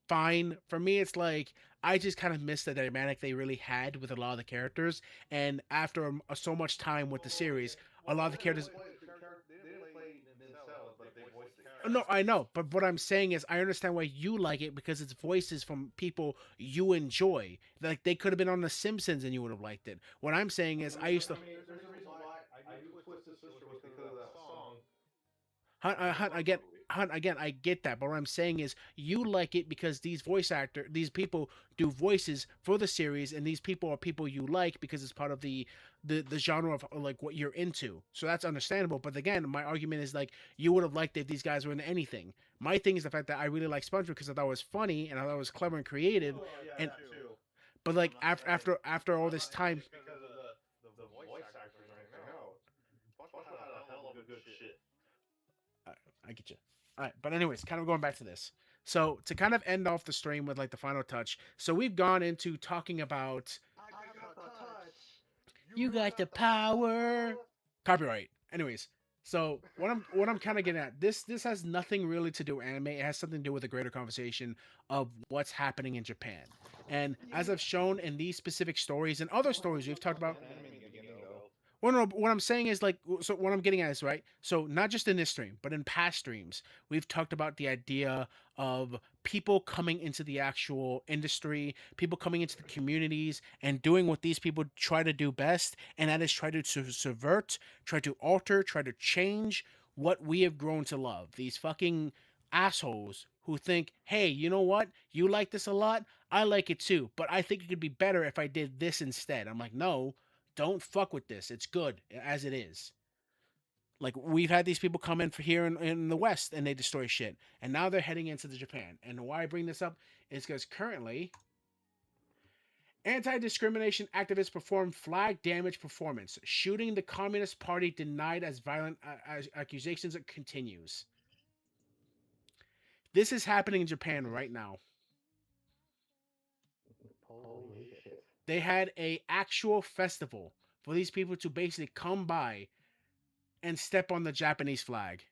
fine. For me it's like I just kind of miss the dynamic they really had with a lot of the characters, and after so much time with the series, a lot of the characters. They didn't play themselves, but they voiced the character. No, I know, but what I'm saying is I understand why you like it because it's voices from people you enjoy. Like they could have been on The Simpsons and you would have liked it. What I'm saying is I used to. There's a reason why I knew Twisted Sister was because of that song. Hunt, again, I get that, but what I'm saying is you like it because these people do voices for the series, and these people are people you like because it's part of the genre of like what you're into. So that's understandable. But again, my argument is like you would have liked it if these guys were in anything. My thing is the fact that I really like SpongeBob because I thought it was funny and I thought it was clever and creative. And but like after all this time. Because of the voice actors or anything. No, SpongeBob had a hell of a good shit. I get you. All right, but anyways, kind of going back to this. So to kind of end off the stream with like the final touch. So we've gone into talking about you got the power. Copyright. Anyways, so what I'm kind of getting at this has nothing really to do with anime. It has something to do with the greater conversation of what's happening in Japan. And as I've shown in these specific stories and other stories we've talked about. Well, no, what I'm saying is like, so what I'm getting at is right. So not just in this stream, but in past streams, we've talked about the idea of people coming into the actual industry, people coming into the communities and doing what these people try to do best. And that is try to subvert, try to alter, try to change what we have grown to love. These fucking assholes who think, hey, you know what? You like this a lot. I like it too. But I think it could be better if I did this instead. I'm like, no, don't fuck with this. It's good as it is. Like we've had these people come in for here in the West and they destroy shit. And now they're heading into the Japan. And why I bring this up is because currently anti-discrimination activists perform flag damage performance. Shooting the Communist Party denied as violent accusations continues. This is happening in Japan right now. Holy shit. They had a actual festival for these people to basically come by and step on the Japanese flag.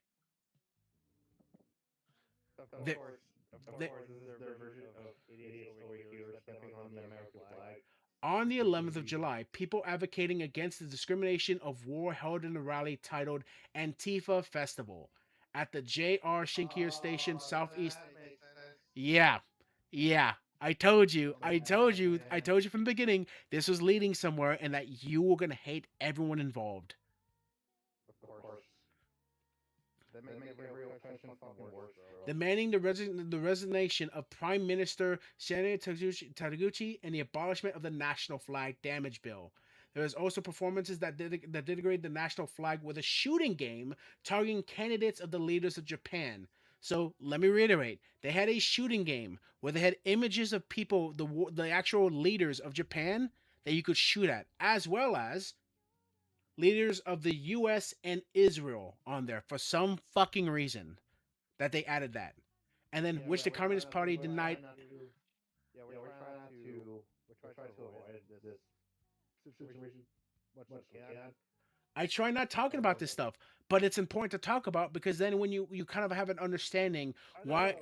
Of They- course, they- this is their version of idiots over here stepping on the American flag. On the 11th of July, people advocating against the discrimination of war held in a rally titled Antifa Festival at the JR Shinkir Station Southeast. That makes sense. Yeah. Yeah. I told you from the beginning this was leading somewhere and that you were going to hate everyone involved. Of course. That make every oppression fucking worse, bro. Demanding the resignation of Prime Minister Shinya Taguchi and the abolishment of the national flag damage bill. There is also performances that denigrate the national flag with a shooting game targeting candidates of the leaders of Japan. So let me reiterate: they had a shooting game where they had images of people, the actual leaders of Japan that you could shoot at, as well as leaders of the U.S. and Israel on there for some fucking reason that they added that. And then which the Communist Party denied. We're trying to avoid this situation much as we can. I try not talking about this stuff, but it's important to talk about because then when you kind of have an understanding why.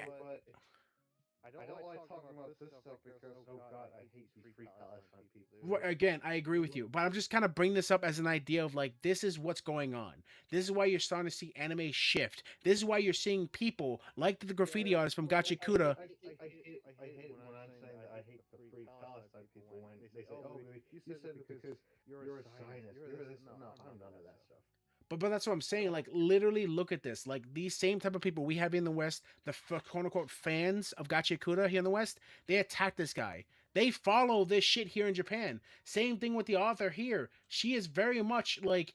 I don't like talking about this stuff because, oh god, I hate free Palestine people. Again, I agree with you, but I'm just kind of bringing this up as an idea of like, this is what's going on. This is why you're starting to see anime shift. This is why you're seeing people like the graffiti artist from Gachiakuta. I hate it when I'm saying that I hate the free Palestine people when they say, oh, you said it because you're a Zionist. You're this. No, I'm none of that stuff. But that's what I'm saying. Like, literally look at this. Like, these same type of people we have in the West, the quote-unquote fans of Gachiakuta here in the West, they attack this guy. They follow this shit here in Japan. Same thing with the author here. She is very much like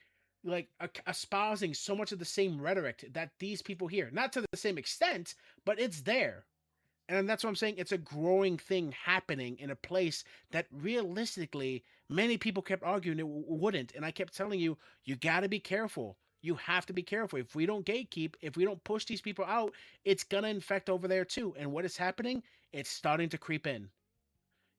espousing so much of the same rhetoric that these people here. Not to the same extent, but it's there. And that's what I'm saying. It's a growing thing happening in a place that realistically many people kept arguing it wouldn't. And I kept telling you, you got to be careful. You have to be careful. If we don't gatekeep, if we don't push these people out, it's going to infect over there too. And what is happening? It's starting to creep in.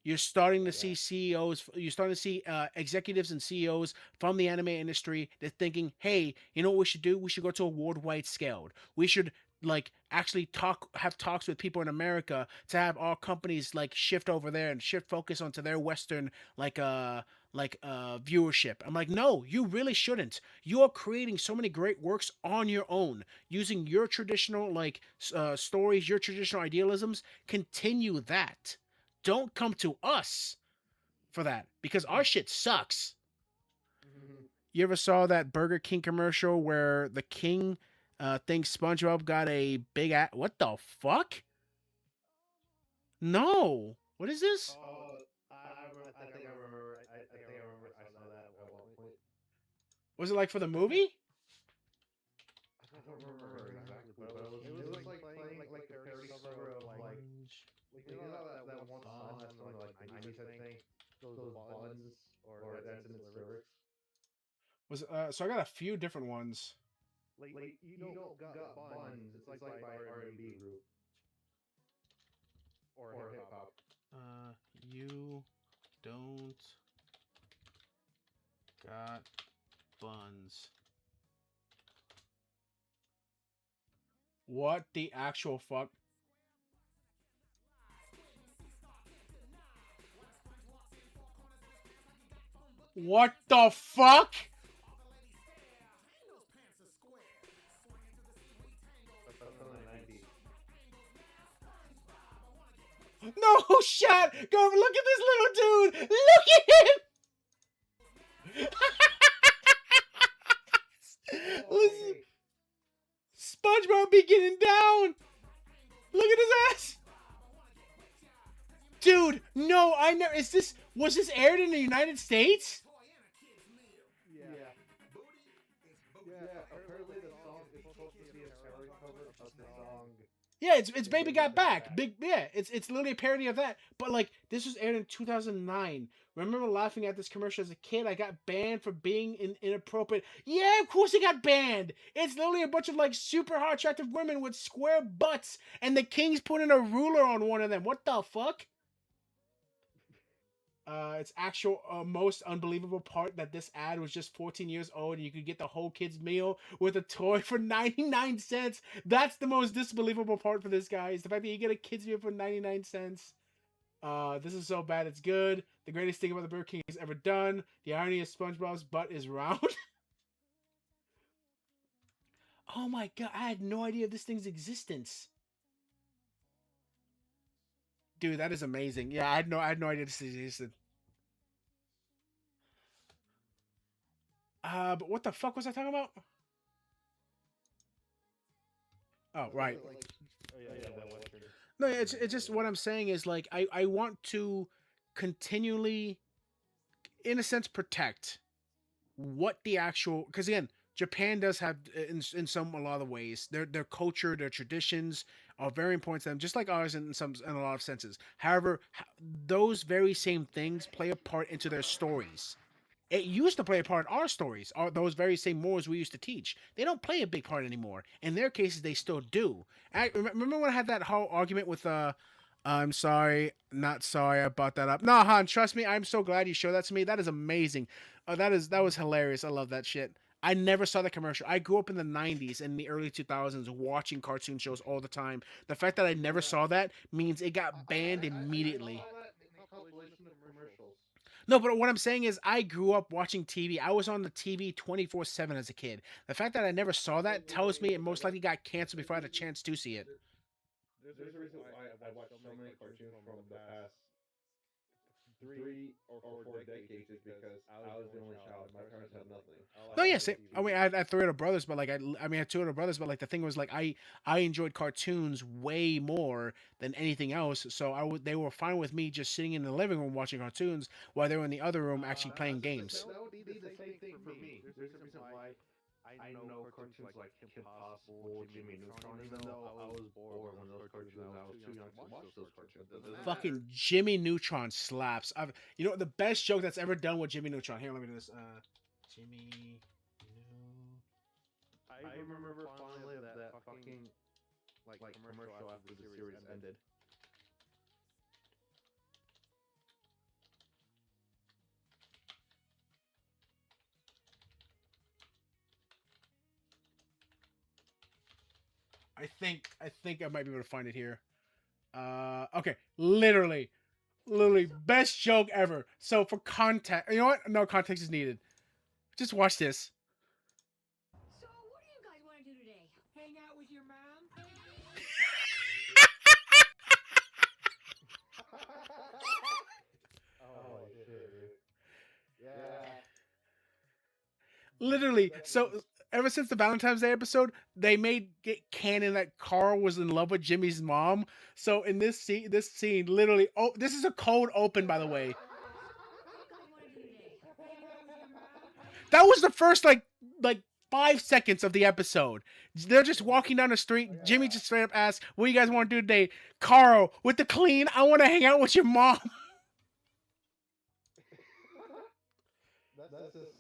You're starting to see CEOs, you're starting to see executives and CEOs from the anime industry that's thinking, hey, you know what we should do? We should go to a worldwide scale. We should like actually have talks with people in America to have all companies like shift over there and shift focus onto their Western viewership. I'm like, no, you really shouldn't. You are creating so many great works on your own using your traditional stories, your traditional idealisms. Continue that. Don't come to us for that because our shit sucks. Mm-hmm. You ever saw that Burger King commercial where the king thinks SpongeBob got a big ass? What the fuck? No. What is this? I think I remember. I saw that at one point. Was it like for the movie? I don't remember exactly, but it was like playing like the parody cover of like you know that one song that's from like the 90s, I think. Those buns or that's in its lyrics. Was so I got a few different ones. Like you don't got buns. It's like by R&B group or hip hop. You don't got buns. What the actual fuck? What the fuck? No shot! Go look at this little dude! Look at him! Listen, SpongeBob be getting down! Look at his ass. Dude, no, I never. Was this aired in the United States? Yeah. Yeah, apparently the song is supposed to be a parody cover of the song. Yeah, it's Baby Got Back. It's literally a parody of that. But like this was aired in 2009. Remember laughing at this commercial as a kid? I got banned for being inappropriate. Yeah, of course it got banned. It's literally a bunch of like super hot attractive women with square butts, and the king's putting a ruler on one of them. What the fuck? It's actual most unbelievable part that this ad was just 14 years old and you could get the whole kids meal with a toy for 99 cents. That's the most disbelievable part for this guy, is the fact that you get a kids meal for 99 cents. This is so bad it's good. The greatest thing about the Burger King has ever done. The irony is SpongeBob's butt is round. Oh my god, I had no idea of this thing's existence. Dude, that is amazing. Yeah, I had no idea this existed. But what the fuck was I talking about? Oh, right. Oh yeah, that Western. No, it's just what I'm saying is like I want to continually, in a sense, protect what the actual, because again, Japan does have in some a lot of ways their culture, their traditions are very important to them, just like ours in a lot of senses. However, those very same things play a part into their stories. It used to play a part in our stories, those very same morals we used to teach. They don't play a big part anymore. In their cases, they still do. Remember when I had that whole argument with I'm sorry, not sorry, I brought that up. No, Han, trust me, I'm so glad you showed that to me. That is amazing. That was hilarious. I love that shit. I never saw the commercial. I grew up in the 90s and the early 2000s watching cartoon shows all the time. The fact that I never saw that means it got banned immediately. No, but what I'm saying is I grew up watching TV. I was on the TV 24/7 as a kid. The fact that I never saw that tells me it most likely got canceled before I had a chance to see it. There's a reason why I watched so many cartoons from the past 3 or 4 decades is because I was the only child. My parents had nothing. No, yes. I mean, I had three older brothers, but like I mean, I had two older brothers, but like the thing was like I enjoyed cartoons way more than anything else. So they were fine with me just sitting in the living room watching cartoons while they were in the other room actually playing games. That would be the same thing for me. There's a reason why I know cartoons like Kim Possible, Jimmy Neutron, even though I was bored when those cartoons and I was too young to watch those cartoons. Fucking Jimmy Neutron slaps. You know what, the best joke that's ever done with Jimmy Neutron. Here, let me do this. Jimmy Neutron. I remember finally that fucking like commercial after the series ended. I think I might be able to find it here. Okay, literally best joke ever. So for context, you know what? No context is needed. Just watch this. So, what do you guys want to do today? Hang out with your mom? Oh shit, dude. Yeah. Literally. So ever since the Valentine's Day episode, they made it canon that Carl was in love with Jimmy's mom. So in this scene, literally, oh, this is a cold open, by the way. That was the first like 5 seconds of the episode. They're just walking down the street. Jimmy just straight up asks, "What do you guys want to do today?" Carl, with the clean, "I want to hang out with your mom." That's just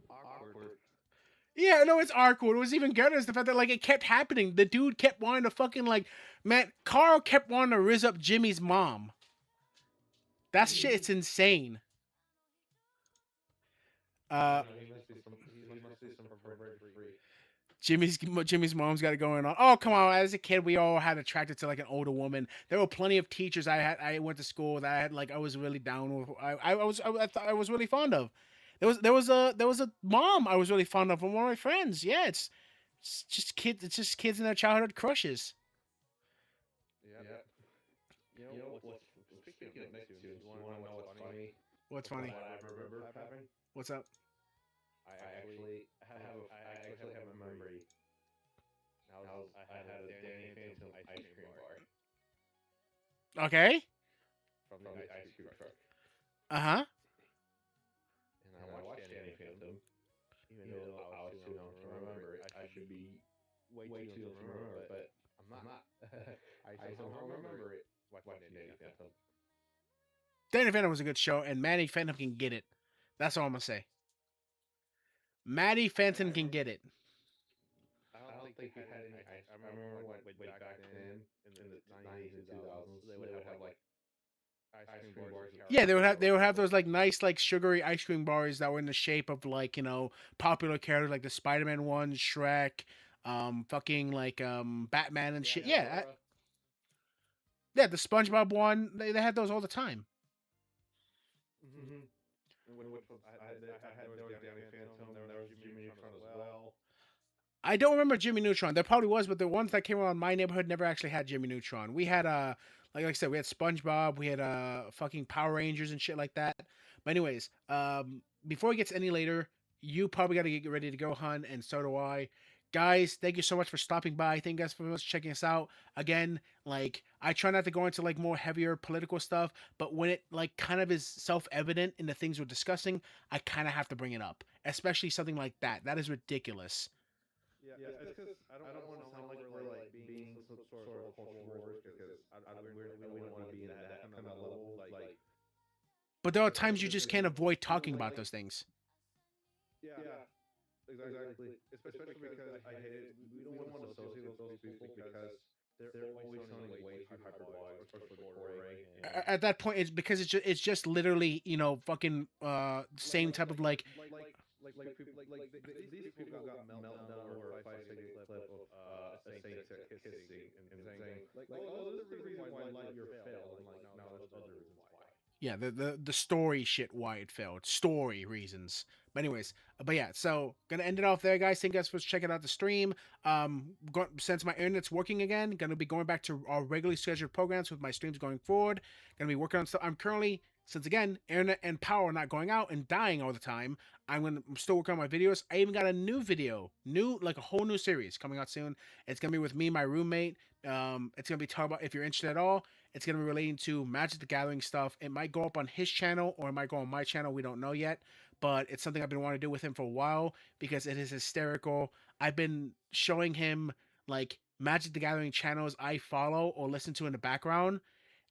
awkward. Yeah, no, it's awkward. It was even better is the fact that like it kept happening. The dude kept wanting to fucking like, man, Carl kept wanting to rizz up Jimmy's mom. That shit, it's insane. He must be some perverted freak. Jimmy's mom's got it going on. Oh, come on! As a kid, we all had attracted to like an older woman. There were plenty of teachers I went to school that I had like I was really down with. I was really fond of. There was a mom I was really fond of from one of my friends. Yeah, it's just kids. It's just kids and their childhood crushes. Yeah. You know what's speaking of next to you want to know what's funny? What's funny? What I remember happening? What's up? I actually have a memory. I had a Danny Phantom ice cream Okay. from the ice cream truck. Uh-huh. And I watched Danny Phantom, even though I was too young to remember it. I should be way too young to remember it, but I'm not. I somehow remember it watching Danny Phantom. Danny Phantom was a good show, and Manny Phantom can get it. That's all I'm gonna say. Maddie Fenton can get it. I don't think we had any ice. I remember when back then in the 90s and 2000s, they would have like ice cream bars. Yeah, they would have those like nice like sugary ice cream bars that were in the shape of like, you know, popular characters like the Spider-Man one, Shrek, fucking like Batman and shit. Yeah, yeah, the SpongeBob one. They had those all the time. Mm-hmm. I had there was Danny Phantom, there was Jimmy Neutron as well. I don't remember Jimmy Neutron. There probably was, but the ones that came around my neighborhood never actually had Jimmy Neutron. We had like I said, we had SpongeBob, we had fucking Power Rangers and shit like that. But anyways, before it gets any later, you probably got to get ready to go, hun, and so do I. Guys, thank you so much for stopping by. Thank you guys for checking us out. Again, like I try not to go into like more heavier political stuff, but when it like kind of is self-evident in the things we're discussing, I kind of have to bring it up, especially something like that. That is ridiculous. Yeah, it's because I don't want to sound like we're like being some sort of cultural wars because we don't want to be in that kind of level. Like, But there are times you just can't avoid talking about those things. yeah, exactly. Especially because I hate it. We don't want to associate with those people because they're always sounding way too hyperbolic, especially the Corey. At that point, it's because it's just literally, you know, fucking same type of like These people got meltdown over if I say a clip of a same-sex kissing and saying like, oh, this is the reason why Lightyear failed. And like, no, there's other reasons why. yeah, the story shit why it failed, story reasons. But anyways, but yeah, so gonna end it off there, guys. Thank you guys for checking out the stream. Since my internet's working again, gonna be going back to our regularly scheduled programs with my streams going forward. Gonna be working on stuff. I'm currently, since again internet and power are not going out and dying all the time, I'm still working on my videos. I even got a new video, like a whole new series coming out soon. It's gonna be with me, my roommate. It's gonna be talking about, if you're interested at all, it's gonna be relating to Magic the Gathering stuff. It might go up on his channel or it might go on my channel. We don't know yet, but it's something I've been wanting to do with him for a while because it is hysterical. I've been showing him like Magic the Gathering channels I follow or listen to in the background,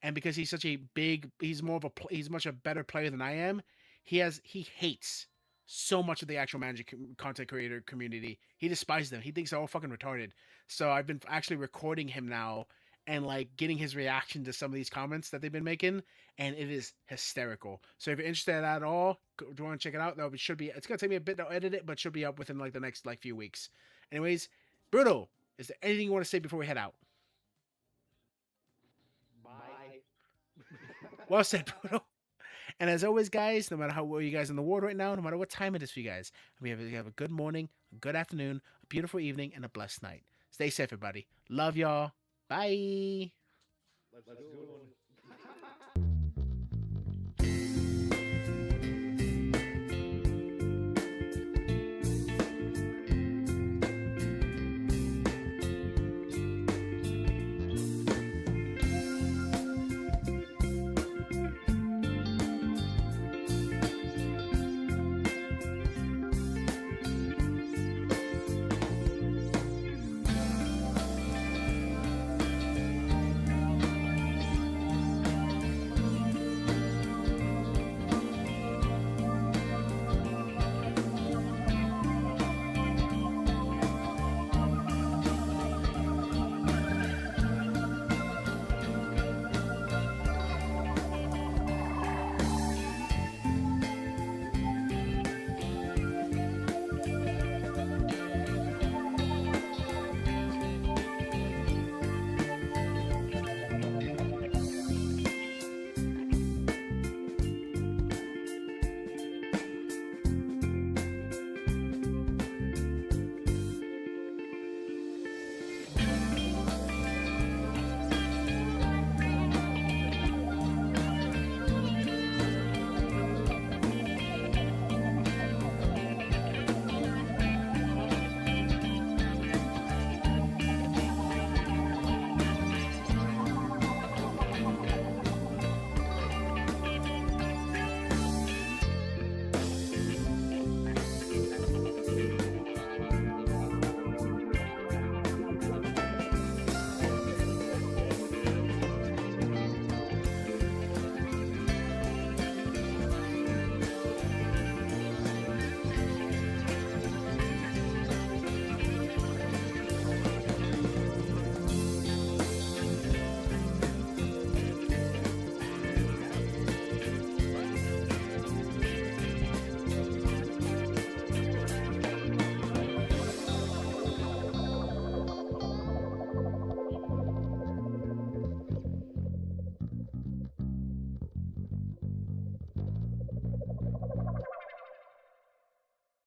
and because he's such a big, he's much a better player than I am. He hates so much of the actual Magic content creator community. He despises them. He thinks they're all fucking retarded. So I've been actually recording him now and like getting his reaction to some of these comments that they've been making, and it is hysterical. So if you're interested at all, do you want to check it out? Though it should be. It's gonna take me a bit to edit it, but it should be up within like the next like few weeks. Anyways, Bruno, is there anything you want to say before we head out? Bye. Well said, Bruno. And as always, guys, no matter how well you guys in the world right now, no matter what time it is for you guys, we have a good morning, a good afternoon, a beautiful evening, and a blessed night. Stay safe, everybody. Love y'all. Bye. Let's go.